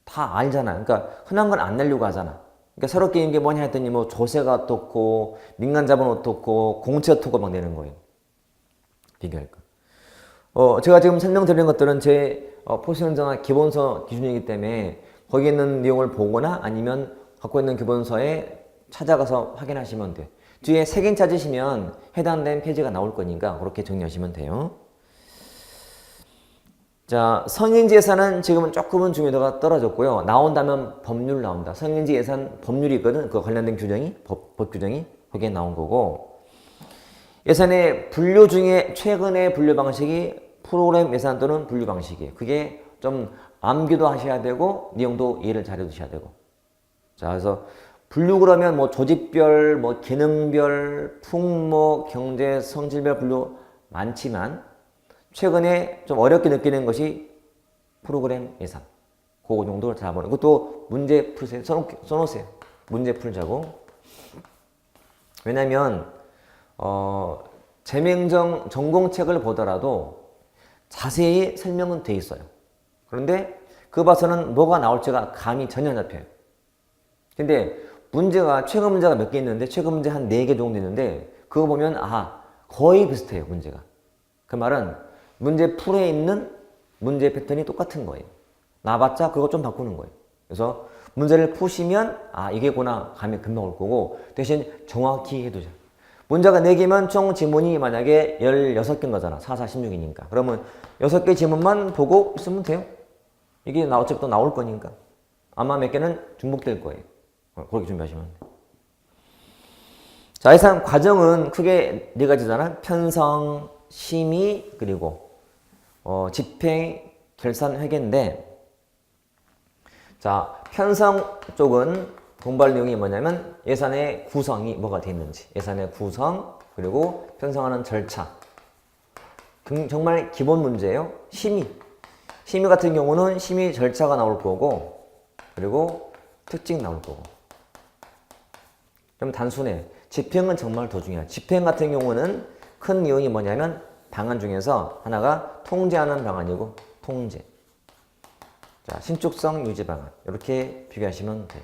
Speaker 1: 다 알잖아. 그러니까 흔한 건 안 내려고 하잖아. 그러니까 새롭게 있는 게 뭐냐 했더니 뭐 조세가 어떻고 민간자본 어떻고 공채 어떻고 막 내는 거예요. 비교할 거. 제가 지금 설명드리는 것들은 제 포시현정학 기본서 기준이기 때문에 거기 있는 내용을 보거나 아니면 갖고 있는 기본서에 찾아가서 확인하시면 돼요. 뒤에 색인 찾으시면 해당된 페이지가 나올 거니까 그렇게 정리하시면 돼요. 자, 성인지 예산은 지금은 조금은 중요도가 떨어졌고요. 나온다면 법률 나온다. 성인지 예산 법률이 있거든. 그 관련된 규정이, 법 규정이 거기에 나온 거고. 예산의 분류 중에 최근의 분류 방식이 프로그램 예산 또는 분류 방식이에요. 그게 좀 암기도 하셔야 되고 내용도 이해를 잘해 두셔야 되고. 자, 그래서 분류 그러면 뭐 조직별, 뭐 기능별, 풍모, 경제, 성질별 분류 많지만 최근에 좀 어렵게 느끼는 것이 프로그램 예산. 그거 정도를 잡아보는. 그것도 문제 풀세요. 써놓으세요. 문제 풀자고. 왜냐면 재명정 전공책을 보더라도 자세히 설명은 돼 있어요. 그런데 그거 봐서는 뭐가 나올지가 감이 전혀 안 잡혀요. 근데 문제가 최근 문제가 몇 개 있는데 최근 문제 한 4개 정도 있는데 그거 보면 거의 비슷해요. 문제가. 그 말은 문제 풀에 있는 문제 패턴이 똑같은 거예요. 나봤자 그거 좀 바꾸는 거예요. 그래서 문제를 푸시면 이게구나 감이 금방 올 거고 대신 정확히 해두자. 문제가 4개면 총 지문이 만약에 16개인 거잖아. 4, 4, 16이니까. 그러면 6개 지문만 보고 있으면 돼요. 이게 어차피 또 나올 거니까. 아마 몇 개는 중복될 거예요. 그렇게 준비하시면 돼요. 자, 예산 과정은 크게 4가지잖아. 편성, 심의, 그리고 집행, 결산, 회계인데 자, 편성 쪽은 공부할 내용이 뭐냐면 예산의 구성이 뭐가 되어 있는지, 예산의 구성, 그리고 편성하는 절차. 정말 기본 문제예요. 심의 같은 경우는 심의 절차가 나올 거고 그리고 특징 나올 거고. 좀 단순해. 집행은 정말 더 중요해. 집행 같은 경우는 큰 내용이 뭐냐면 방안 중에서 하나가 통제하는 방안이고 통제. 자, 신축성 유지 방안. 이렇게 비교하시면 돼요.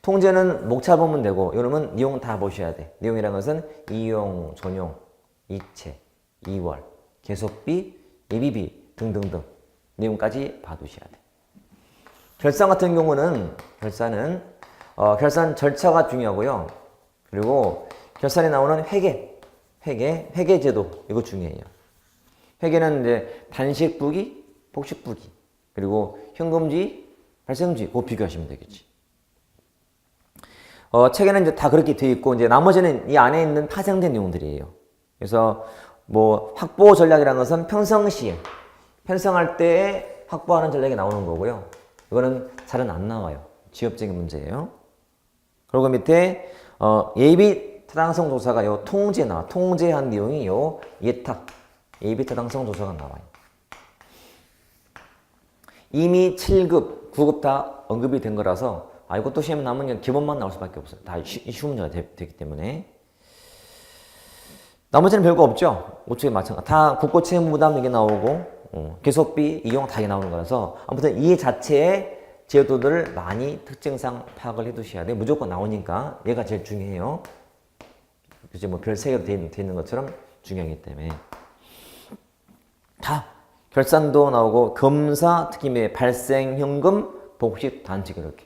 Speaker 1: 통제는 목차 보면 되고 이러면 내용 다 보셔야 돼. 내용이란 것은 이용, 전용, 이체, 이월, 계속비, 예비비 등등등 내용까지 봐두셔야 돼. 결산 같은 경우는 결산 절차가 중요하고요. 그리고 결산에 나오는 회계 제도 이거 중요해요. 회계는 이제 단식부기, 복식부기, 그리고 현금주의, 발생주의 그거 비교하시면 되겠지. 책에는 이제 다 그렇게 되어 있고 이제 나머지는 이 안에 있는 파생된 내용들이에요. 그래서 뭐 확보 전략이라는 것은 평상시에 편성할 때 확보하는 전략이 나오는 거고요. 이거는 잘은 안 나와요. 지엽적인 문제예요. 그리고 밑에 예비 타당성 조사가 요 통제 나와. 통제한 내용이 요 예탁 예비 타당성 조사가 나와요. 이미 7급, 9급 다 언급이 된 거라서 이것도 시험 나오면 기본만 나올 수밖에 없어요. 다 쉬운 문제가 되기 때문에. 나머지는 별거 없죠. 5초에 마찬가지. 다 국고채무부담 이게 나오고 계속비, 이용 다 이게 나오는 거라서 아무튼 이 자체의 제도들을 많이 특징상 파악을 해두셔야 돼요. 무조건 나오니까 얘가 제일 중요해요. 그치 뭐 별 3개로 돼 있는 것처럼 중요하기 때문에. 다 결산도 나오고 검사, 특히 발생, 현금, 복식, 단식 이렇게.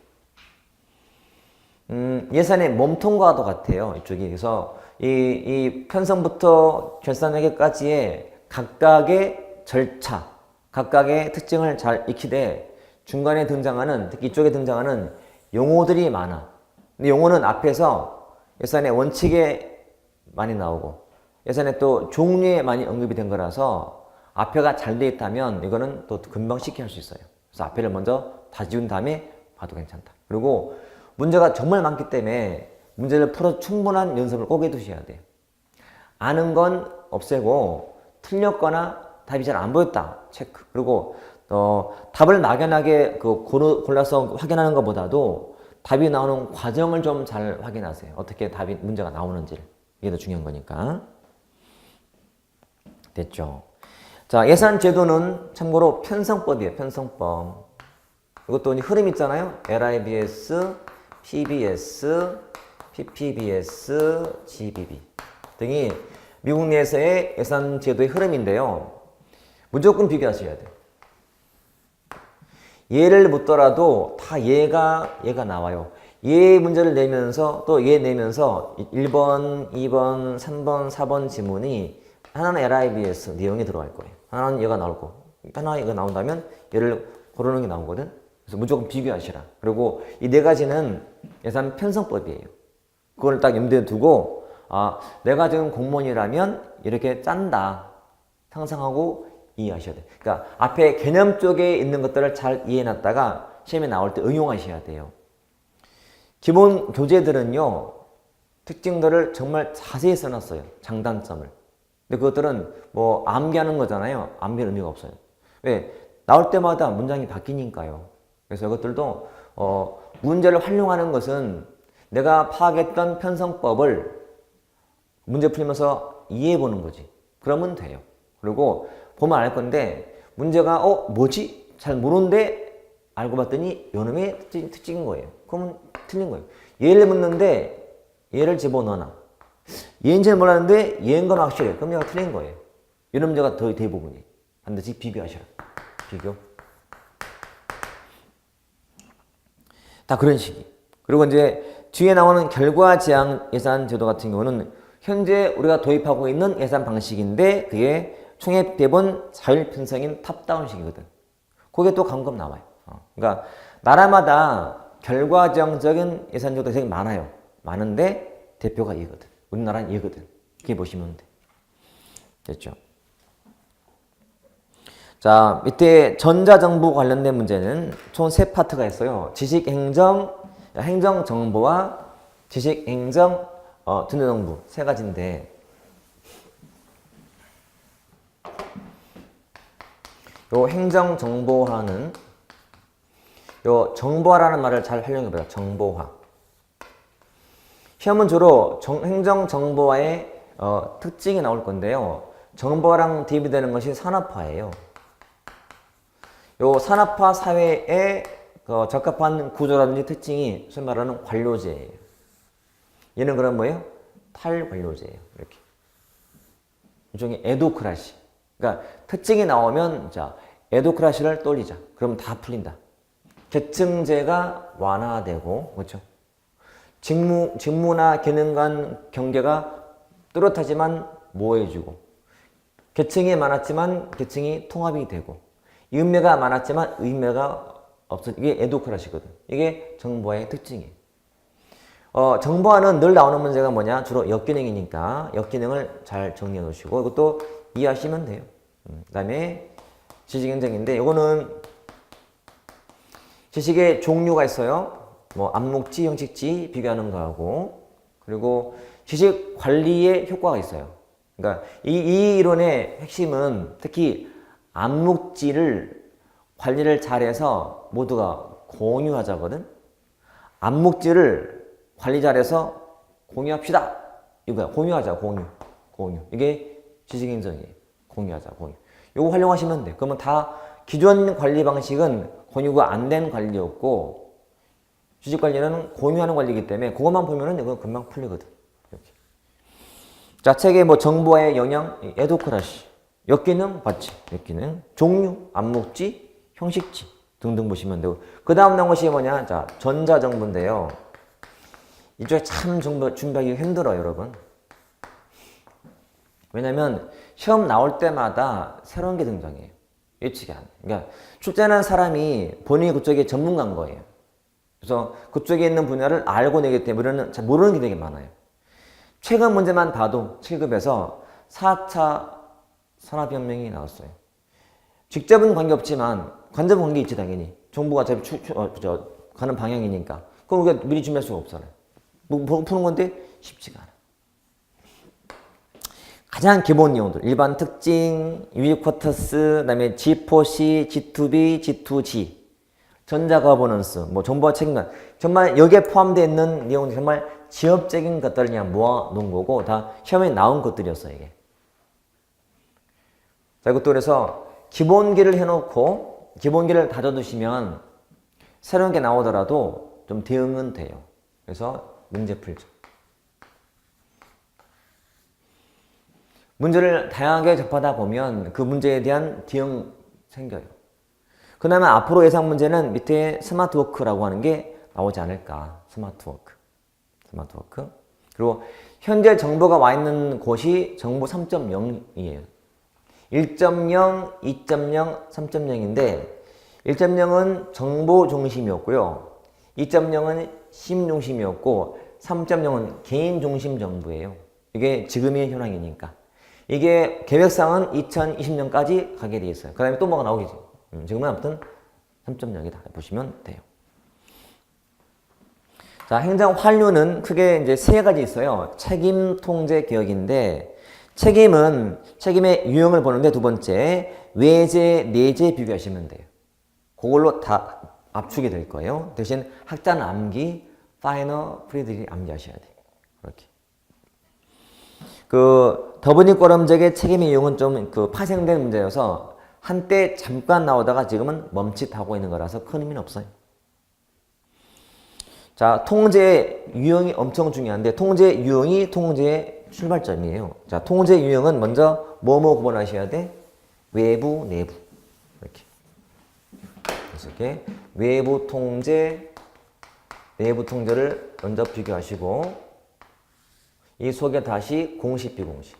Speaker 1: 예산의 몸통과도 같아요. 이쪽이. 그래서 이 편성부터 결산회계까지의 각각의 절차, 각각의 특징을 잘 익히되 중간에 등장하는, 특히 이쪽에 등장하는 용어들이 많아. 근데 용어는 앞에서 예산의 원칙에 많이 나오고 예산에 또 종류에 많이 언급이 된 거라서 앞에가 잘 돼 있다면 이거는 또 금방 쉽게 할 수 있어요. 그래서 앞에를 먼저 다지운 다음에 봐도 괜찮다. 그리고 문제가 정말 많기 때문에 문제를 풀어 충분한 연습을 꼭 해두셔야 돼요. 아는 건 없애고 틀렸거나 답이 잘 안 보였다 체크. 그리고 답을 막연하게 골라서 확인하는 것보다도 답이 나오는 과정을 좀 잘 확인하세요. 어떻게 답이 문제가 나오는지를. 이게 더 중요한 거니까. 됐죠. 자, 예산 제도는 참고로 편성법이에요. 편성법. 이것도 흐름 있잖아요. LIBS, PBS, PPBS, GBB 등이 미국 내에서의 예산 제도의 흐름인데요. 무조건 비교하셔야 돼요. 예를 묻더라도 다 얘가 나와요. 얘 문제를 내면서 또 얘 내면서 1번, 2번, 3번, 4번 지문이 하나는 LIBS 내용이 들어갈 거예요. 하나는 얘가 나올 거. 하나 얘가 나온다면 얘를 고르는 게 나오거든. 그래서 무조건 비교하시라. 그리고 이 네 가지는 예산 편성법이에요. 그걸 딱 염두에 두고 내가 지금 공무원이라면 이렇게 짠다. 상상하고 이해하셔야 돼요. 그러니까 앞에 개념 쪽에 있는 것들을 잘 이해해놨다가 시험에 나올 때 응용하셔야 돼요. 기본 교재들은요. 특징들을 정말 자세히 써놨어요. 장단점을. 근데 그것들은 뭐 암기하는 거잖아요. 암기는 의미가 없어요. 왜? 나올 때마다 문장이 바뀌니까요. 그래서 이것들도 문제를 활용하는 것은 내가 파악했던 편성법을 문제 풀면서 이해해 보는 거지. 그러면 돼요. 그리고 보면 알 건데 문제가 뭐지? 잘 모르는데 알고 봤더니 요놈의 특징인 거예요. 그러면 틀린 거예요. 얘를 묻는데 얘를 집어넣어놔. 얘는 잘 몰랐는데 얘인 건 확실해. 그럼 얘가 틀린 거예요. 이런 문제가 더 대부분이에요. 반드시 비교하셔라. 비교. 다 그런 식이. 그리고 이제 뒤에 나오는 결과 지향 예산 제도 같은 경우는 현재 우리가 도입하고 있는 예산 방식인데 그게 총액 대본 자율 편성인 탑다운식이거든. 그게 또 가끔 나와요. 그러니까 나라마다 결과 지향적인 예산 제도가 되게 많아요. 많은데 대표가 얘거든. 우리나라는 얘거든. 이렇게 보시면 돼. 됐죠? 자, 밑에 전자정보 관련된 문제는 총 3파트가 있어요. 지식행정, 행정정보와 지식행정, 두뇌정보 3가지인데 요 행정정보화는 요 정보화라는 말을 잘 활용해봐요. 정보화. 시험은 주로 행정정보화의 특징이 나올 건데요. 정보화랑 대비되는 것이 산업화예요. 요 산업화 사회의 적합한 구조라든지 특징이 소위 말하는 관료제예요. 얘는 그럼 뭐예요? 탈관료제예요. 이렇게. 일종의 에도크라시. 그러니까 특징이 나오면 자 에도크라시를 떠올리자. 그러면 다 풀린다. 계층제가 완화되고 그렇죠? 직무나 기능 간 경계가 뚜렷하지만 모호해지고 계층이 많았지만 계층이 통합이 되고 인매가 많았지만 인매가 없어. 이게 에도크라시거든. 이게 정보화의 특징이에요. 정보화는 늘 나오는 문제가 뭐냐? 주로 역기능이니까 역기능을 잘 정리해 놓으시고 이것도 이해하시면 돼요. 그 다음에 지식행정인데 이거는 지식의 종류가 있어요. 뭐 암묵지, 형식지 비교하는 거하고 그리고 지식 관리의 효과가 있어요. 그러니까 이 이론의 핵심은 특히 암묵지를 관리를 잘해서 모두가 공유하자거든. 암묵지를 관리 잘해서 공유합시다. 이거야. 공유하자. 공유. 이게 지식행정이에요. 공유하자. 공유. 이거 활용하시면 돼. 그러면 다 기존 관리 방식은 공유가 안 된 관리였고 지식관리는 공유하는 관리이기 때문에 그것만 보면은 이거 금방 풀리거든. 이렇게. 자, 책의 뭐 정보의 영향, 에도크라시, 역기능 봤지? 역기능, 종류, 암묵지, 형식지 등등 보시면 되고 그 다음 나온 것이 뭐냐? 자, 전자정보인데요. 이쪽에 참 준비하기 힘들어요, 여러분. 왜냐면 시험 나올 때마다 새로운 게 등장해요. 예측이 안 돼. 그러니까 출제하는 사람이 본인이 그쪽에 전문가인 거예요. 그래서 그쪽에 있는 분야를 알고 내기 때문에 잘 모르는 게 되게 많아요. 최근 문제만 봐도 7급에서 4차 산업혁명이 나왔어요. 직접은 관계없지만 간접은 관계 있지 당연히. 정부가 가는 방향이니까. 그럼 우리가 미리 준비할 수가 없잖아요. 뭐 푸는 건데 쉽지가 않아. 가장 기본 내용들, 일반 특징, 유닉 쿼터스, 그다음에 G4C, G2B, G2G, 전자거버넌스, 뭐 정보화 책임감, 정말 여기에 포함되어 있는 내용들 정말 지엽적인 것들을 그냥 모아놓은 거고 다 시험에 나온 것들이었어요 이게. 자, 이것도 그래서 기본기를 해놓고 기본기를 다져두시면 새로운 게 나오더라도 좀 대응은 돼요. 그래서 문제 풀죠. 문제를 다양하게 접하다 보면 그 문제에 대한 대응 생겨요. 그나마 앞으로 예상 문제는 밑에 스마트워크라고 하는 게 나오지 않을까. 스마트워크. 그리고 현재 정보가 와 있는 곳이 정보 3.0이에요. 1.0, 2.0, 3.0인데 1.0은 정보 중심이었고요. 2.0은 심 중심이었고 3.0은 개인 중심 정보예요. 이게 지금의 현황이니까. 이게 계획상은 2020년까지 가게 돼 있어요. 그 다음에 또 뭐가 나오겠지. 지금은 아무튼 3.0이다 보시면 돼요. 자, 행정 환류는 크게 이제 세 가지 있어요. 책임, 통제, 개혁인데 책임의 유형을 보는데 두 번째 외제, 내재 비교하시면 돼요. 그걸로 다 압축이 될 거예요. 대신 학자는 암기, 파이너, 프리들이 암기하셔야 돼요. 그렇게. 그 더블링 꼬름잭의 책임의 유형은 좀 그 파생된 문제여서 한때 잠깐 나오다가 지금은 멈칫하고 있는 거라서 큰 의미는 없어요. 자, 통제 유형이 엄청 중요한데 통제 유형이 통제의 출발점이에요. 자, 통제 유형은 먼저 뭐뭐 구분하셔야 돼? 외부, 내부. 이렇게. 그래서 이렇게 외부 통제, 내부 통제를 먼저 비교하시고 이 속에 다시 공식, 비공식.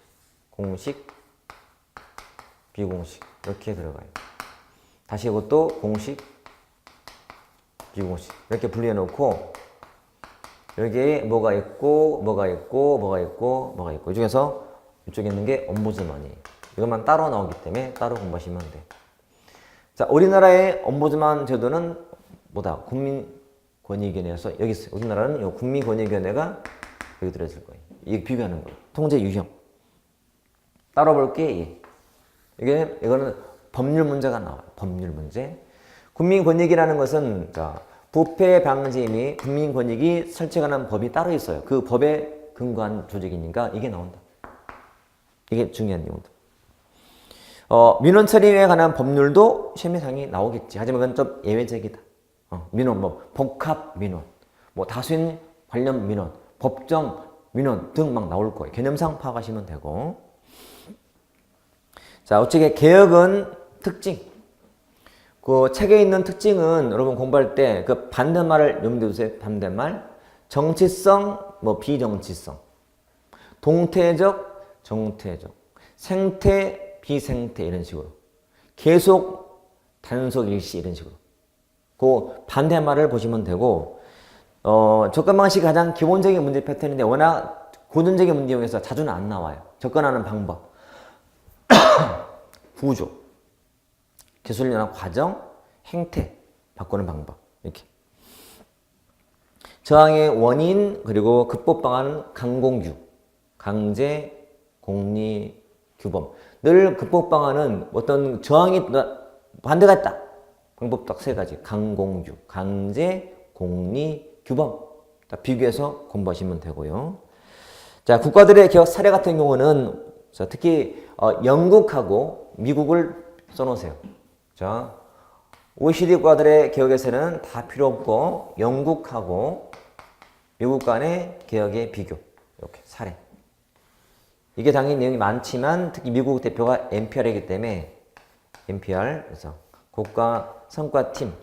Speaker 1: 공식, 비공식. 이렇게 들어가요. 다시 이것도 공식, 비공식. 이렇게 분리해 놓고 여기에 뭐가 있고, 뭐가 있고, 뭐가 있고, 뭐가 있고. 이 중에서 이쪽에 있는 게 옴부즈만이에요. 이것만 따로 나오기 때문에 따로 공부하시면 돼. 자, 우리나라의 옴부즈만 제도는 뭐다? 국민권익위원회에서 여기 있어요. 우리나라는 이 국민권익위원회가 여기 들어있을 거예요. 이 비교하는 거예요. 통제 유형. 따로 볼게. 이거는 법률 문제가 나와요. 법률 문제. 국민권익이라는 것은 자, 부패 방지 및 국민권익이 설치하는 법이 따로 있어요. 그 법에 근거한 조직이니까 이게 나온다. 이게 중요한 내용이다. 민원 처리에 관한 법률도 시험상이 나오겠지. 하지만 그건 좀 예외적이다. 민원, 뭐 복합 민원, 뭐 다수인 관련 민원, 법정 민원 등 막 나올 거예요. 개념상 파악하시면 되고. 자, 우측에 개혁은 특징. 그 책에 있는 특징은 여러분 공부할 때 그 반대말을 염두에 두세요. 반대말. 정치성, 뭐 비정치성. 동태적, 정태적. 생태, 비생태 이런 식으로. 계속, 단속, 일시 이런 식으로. 그 반대말을 보시면 되고 접근방식이 가장 기본적인 문제 패턴인데 워낙 고전적인 문제 이용해서 자주는 안 나와요. 접근하는 방법. 구조. 기술연합 과정, 행태, 바꾸는 방법. 이렇게. 저항의 원인, 그리고 극복 방안은 강공규, 강제, 공리, 규범. 늘 극복 방안은 어떤 저항이 반대가 있다. 방법 딱 세 가지. 강공규, 강제, 공리, 규범. 비교해서 공부하시면 되고요. 자, 국가들의 개혁 사례 같은 경우는 특히 영국하고 미국을 써놓으세요. 자, OECD 국가들의 개혁에서는 다 필요 없고 영국하고 미국 간의 개혁의 비교. 이렇게 사례. 이게 당연히 내용이 많지만 특히 미국 대표가 NPR이기 때문에 NPR 그래서 국가 성과팀,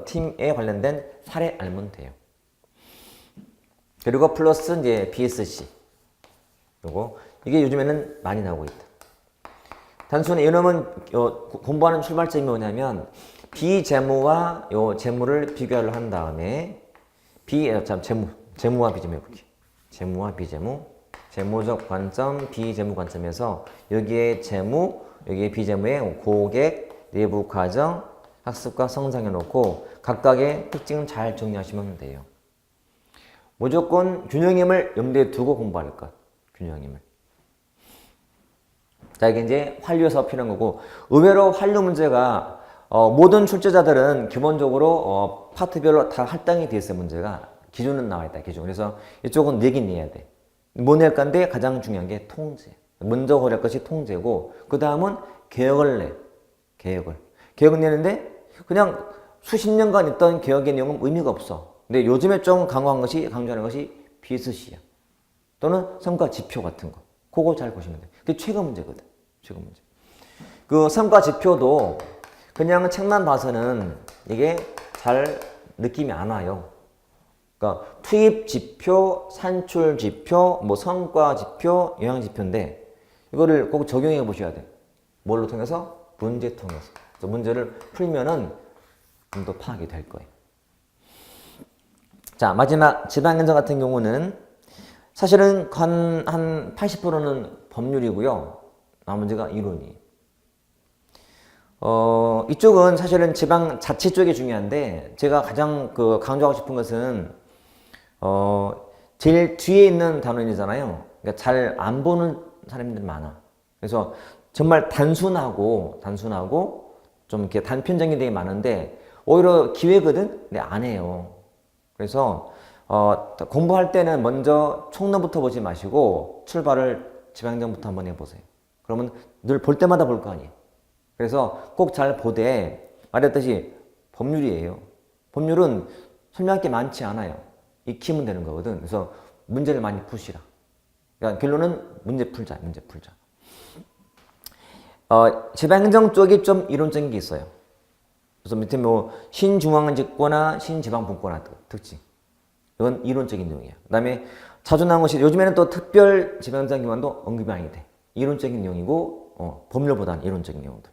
Speaker 1: 팀에 관련된 사례 알면 돼요. 그리고 플러스 이제 BSC. 요거 이게 요즘에는 많이 나오고 있다. 단순히 이놈은 공부하는 출발점이 뭐냐면 비재무와 요 재무를 비교를 한 다음에 재무와 비재무 해볼게요. 재무와 비재무, 재무적 관점, 비재무 관점에서 여기에 재무, 여기에 비재무의 고객, 내부 과정, 학습과 성장해 놓고 각각의 특징을 잘 정리하시면 돼요. 무조건 균형임을 염두에 두고 공부할 것. 균형임을. 자, 이게 이제 환류에서 필요한 거고, 의외로 환류 문제가 모든 출제자들은 기본적으로 파트별로 다 할당이 돼 있어요. 문제가 기준은 나와 있다. 기준. 그래서 이쪽은 내긴 내야 돼. 뭐 낼 건데 가장 중요한 게 통제. 먼저 고려할 것이 통제고, 그 다음은 개혁을 내. 개혁을 내는데 그냥 수십 년간 있던 개혁의 내용은 의미가 없어. 근데 요즘에 좀 강조하는 것이 비스시야. 또는 성과 지표 같은 거. 그거 잘 보시면 돼. 그게 최고 문제거든. 최고 문제. 그 성과 지표도 그냥 책만 봐서는 이게 잘 느낌이 안 와요. 그러니까 투입 지표, 산출 지표, 뭐 성과 지표, 영향 지표인데 이거를 꼭 적용해 보셔야 돼. 뭘로 통해서? 문제 통해서. 그래서 문제를 풀면은 좀 더 파악이 될 거예요. 자, 마지막 지방행정 같은 경우는 사실은 한 80%는 법률이고요. 나머지가 이론이에요. 이쪽은 사실은 지방자치 쪽이 중요한데 제가 가장 강조하고 싶은 것은 제일 뒤에 있는 단원이잖아요. 그러니까 잘 안 보는 사람들이 많아. 그래서 정말 단순하고 좀 이렇게 단편적인 게 많은데 오히려 기회거든? 근데 안 해요. 그래서 공부할 때는 먼저 총론부터 보지 마시고 출발을 지방행정부터 한번 해보세요. 그러면 늘 볼 때마다 볼 거 아니에요. 그래서 꼭 잘 보되 말했듯이 법률이에요. 법률은 설명할 게 많지 않아요. 익히면 되는 거거든. 그래서 문제를 많이 푸시라. 그러니까 결론은 문제 풀자. 지방행정 쪽이 좀 이론적인 게 있어요. 그래서 밑에 뭐 신중앙집권화, 신지방분권화 특징. 이건 이론적인 내용이에요. 그 다음에 자주 나온 것이 요즘에는 또 특별 지방행정 기관도 언급이 많이 돼. 이론적인 내용이고 법률보다는 이론적인 내용들.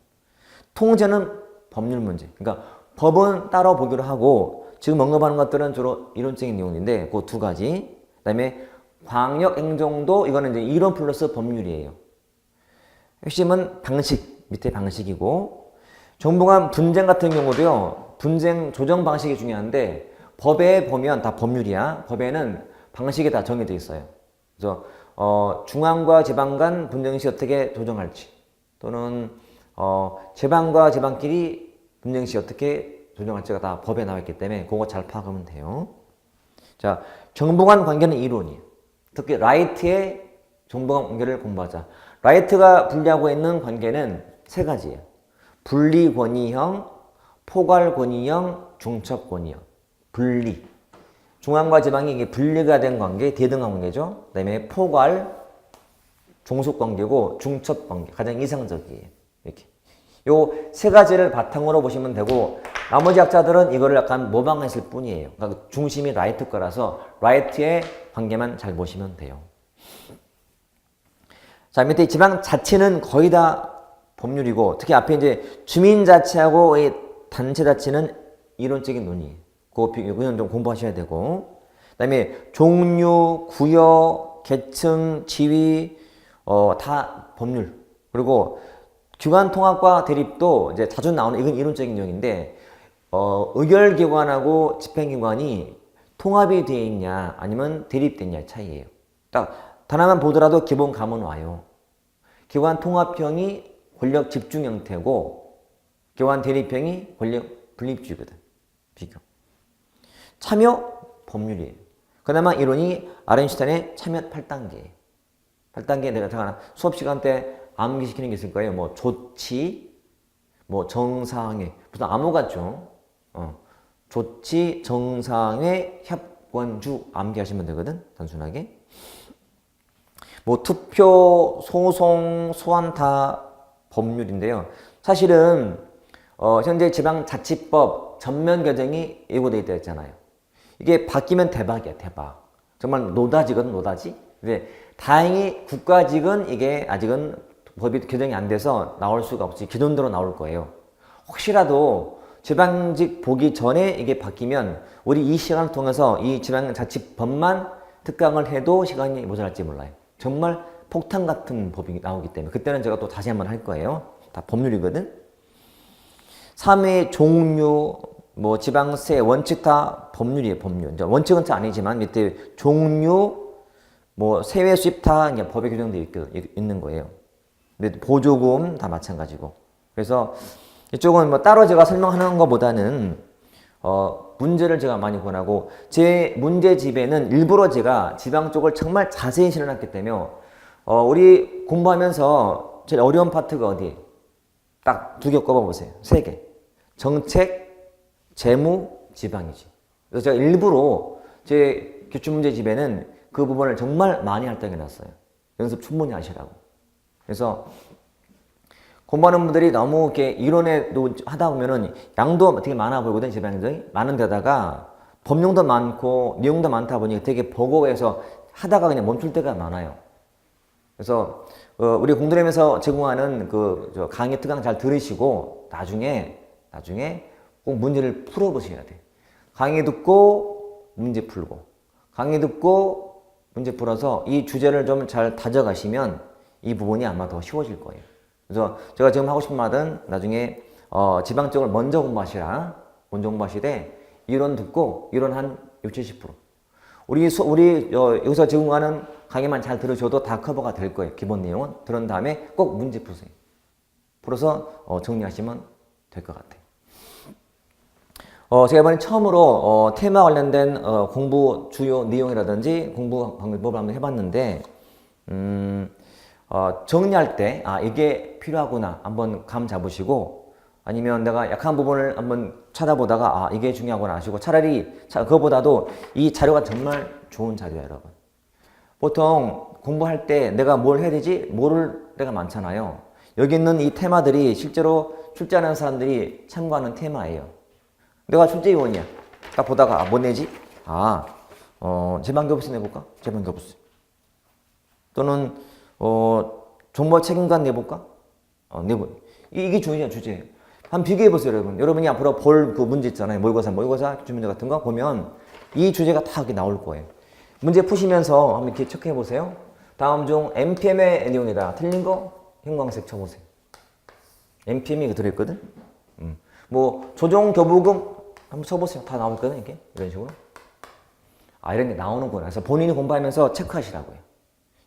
Speaker 1: 통제는 법률 문제. 그러니까 법은 따로 보기로 하고 지금 언급하는 것들은 주로 이론적인 내용인데 그 두 가지. 그 다음에 광역행정도 이거는 이제 이론 플러스 법률이에요. 핵심은 방식, 밑에 방식이고 정부간 분쟁 같은 경우도요. 분쟁 조정 방식이 중요한데 법에 보면 다 법률이야. 법에는 방식이 다 정해져 있어요. 그래서 중앙과 지방 간 분쟁 시 어떻게 조정할지 또는 지방과 지방끼리 분쟁 시 어떻게 조정할지가 다 법에 나와 있기 때문에 그거 잘 파악하면 돼요. 자, 정부 간 관계는 이론이에요. 특히 라이트의 정부 간 관계를 공부하자. 라이트가 분리하고 있는 관계는 세 가지예요. 분리권위형, 포괄권위형, 중첩권위형. 분리. 중앙과 지방이 이게 분리가 된 관계, 대등한 관계죠. 그 다음에 포괄, 종속관계고 중첩관계. 가장 이상적이에요. 이렇게. 요 세 가지를 바탕으로 보시면 되고 나머지 학자들은 이거를 약간 모방했을 뿐이에요. 그러니까 중심이 라이트 거라서 라이트의 관계만 잘 보시면 돼요. 자, 밑에 지방자치는 거의 다 법률이고 특히 앞에 이제 주민자치하고 단체자치는 이론적인 논의. 그건 좀 공부하셔야 되고 그 다음에 종류, 구역, 계층, 지위 다 법률. 그리고 기관통합과 대립도 이제 자주 나오는 이건 이론적인 내용인데 의결기관하고 집행기관이 통합이 되어 있냐 아니면 대립되냐 차이예요. 딱 단 하나만 보더라도 기본 감은 와요. 기관 통합형이 권력 집중 형태고 기관 대립형이 권력 분립주의거든. 비교. 참여 법률이에요. 그나마 이론이 아인슈타인의 참여 8단계. 8단계 내가 수업 시간 때 암기시키는 게 있을 거예요. 뭐 조치, 뭐 정상회, 무슨 암호 같죠? 조치, 정상회, 협권주 암기하시면 되거든. 단순하게. 뭐 투표, 소송, 소환 다 법률인데요. 사실은 현재 지방자치법 전면 개정이 예고되어 있다 했잖아요. 이게 바뀌면 대박이야, 대박. 정말 노다지거든, 노다지. 근데 다행히 국가직은 이게 아직은 법이 개정이 안 돼서 나올 수가 없지 기존대로 나올 거예요. 혹시라도 지방직 보기 전에 이게 바뀌면 우리 이 시간을 통해서 이 지방자치법만 특강을 해도 시간이 모자랄지 몰라요. 정말 폭탄 같은 법이 나오기 때문에 그때는 제가 또 다시 한번 할 거예요. 다 법률이거든. 3회 종류, 뭐 지방세, 원칙 다 법률이에요. 법률. 원칙은 잘 아니지만 밑에 종류, 뭐 세외 수입 다 그냥 법에 규정되어 있는 거예요. 보조금 다 마찬가지고. 그래서 이쪽은 뭐 따로 제가 설명하는 것보다는 문제를 제가 많이 권하고 제 문제집에는 일부러 제가 지방 쪽을 정말 자세히 실어놨기 때문에 우리 공부하면서 제일 어려운 파트가 어디? 딱 두 개 꼽아보세요. 세 개. 정책, 재무, 지방이지. 그래서 제가 일부러 제 기출문제집에는 그 부분을 정말 많이 할당해놨어요. 연습 충분히 하시라고. 그래서 공부하는 분들이 너무 이렇게 이론에도 하다 보면은 양도 되게 많아 보이거든, 지방행정이. 많은 데다가 법령도 많고 내용도 많다 보니 되게 버거워해서 하다가 그냥 멈출 때가 많아요. 그래서 우리 공들여면서 제공하는 그 강의 특강 잘 들으시고 나중에 꼭 문제를 풀어보셔야 돼. 강의 듣고 문제 풀고 강의 듣고 문제 풀어서 이 주제를 좀 잘 다져가시면 이 부분이 아마 더 쉬워질 거예요. 그래서 제가 지금 하고 싶은 말은 나중에 지방 쪽을 먼저 공부하시라. 먼저 공부하시되 이론 듣고 이론 한 60, 70%. 우리 여기서 제공하는 강의만 잘 들으셔도 다 커버가 될 거예요. 기본 내용은. 들은 다음에 꼭 문제 푸세요. 풀어서 정리하시면 될 것 같아요. 제가 이번에 처음으로 테마 관련된 공부 주요 내용이라든지 공부 방법을 한번 해봤는데 정리할 때 이게 필요하구나 한번 감 잡으시고 아니면 내가 약한 부분을 한번 찾아보다가 이게 중요하구나 하시고 차라리 그거보다도 이 자료가 정말 좋은 자료예요, 여러분. 보통 공부할 때 내가 뭘 해야 되지 모를 때가 많잖아요. 여기 있는 이 테마들이 실제로 출제하는 사람들이 참고하는 테마예요. 내가 출제위원이야. 딱 보다가 뭐 내지? 지방교부세 내볼까? 지방교부세. 또는 정보 책임관 내볼까? 이게 중요한 주제예요. 한번 비교해보세요, 여러분. 여러분이 앞으로 볼 그 문제 있잖아요. 모의고사 기출문제 같은 거 보면 이 주제가 다 이렇게 나올 거예요. 문제 푸시면서 한번 이렇게 체크해보세요. 다음 중 NPM의 내용이다. 틀린 거 형광색 쳐보세요. NPM이 들어있거든? 뭐 조정 교부금 한번 쳐보세요. 다 나올거든, 이게. 이런 식으로. 이런 게 나오는구나. 그래서 본인이 공부하면서 체크하시라고요.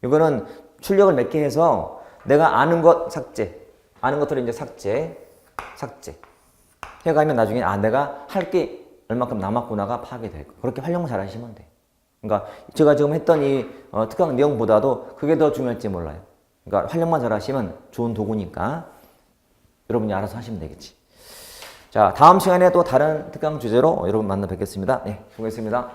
Speaker 1: 이거는 출력을 몇 개 해서 내가 아는 것 삭제, 아는 것들을 이제 삭제 해가면 나중에 내가 할 게 얼마큼 남았구나가 파악이 될 거예요. 그렇게 활용 잘 하시면 돼요. 그러니까 제가 지금 했던 이 특강 내용보다도 그게 더 중요할지 몰라요. 그러니까 활용만 잘 하시면 좋은 도구니까 여러분이 알아서 하시면 되겠지. 자, 다음 시간에 또 다른 특강 주제로 여러분 만나 뵙겠습니다. 네, 수고했습니다.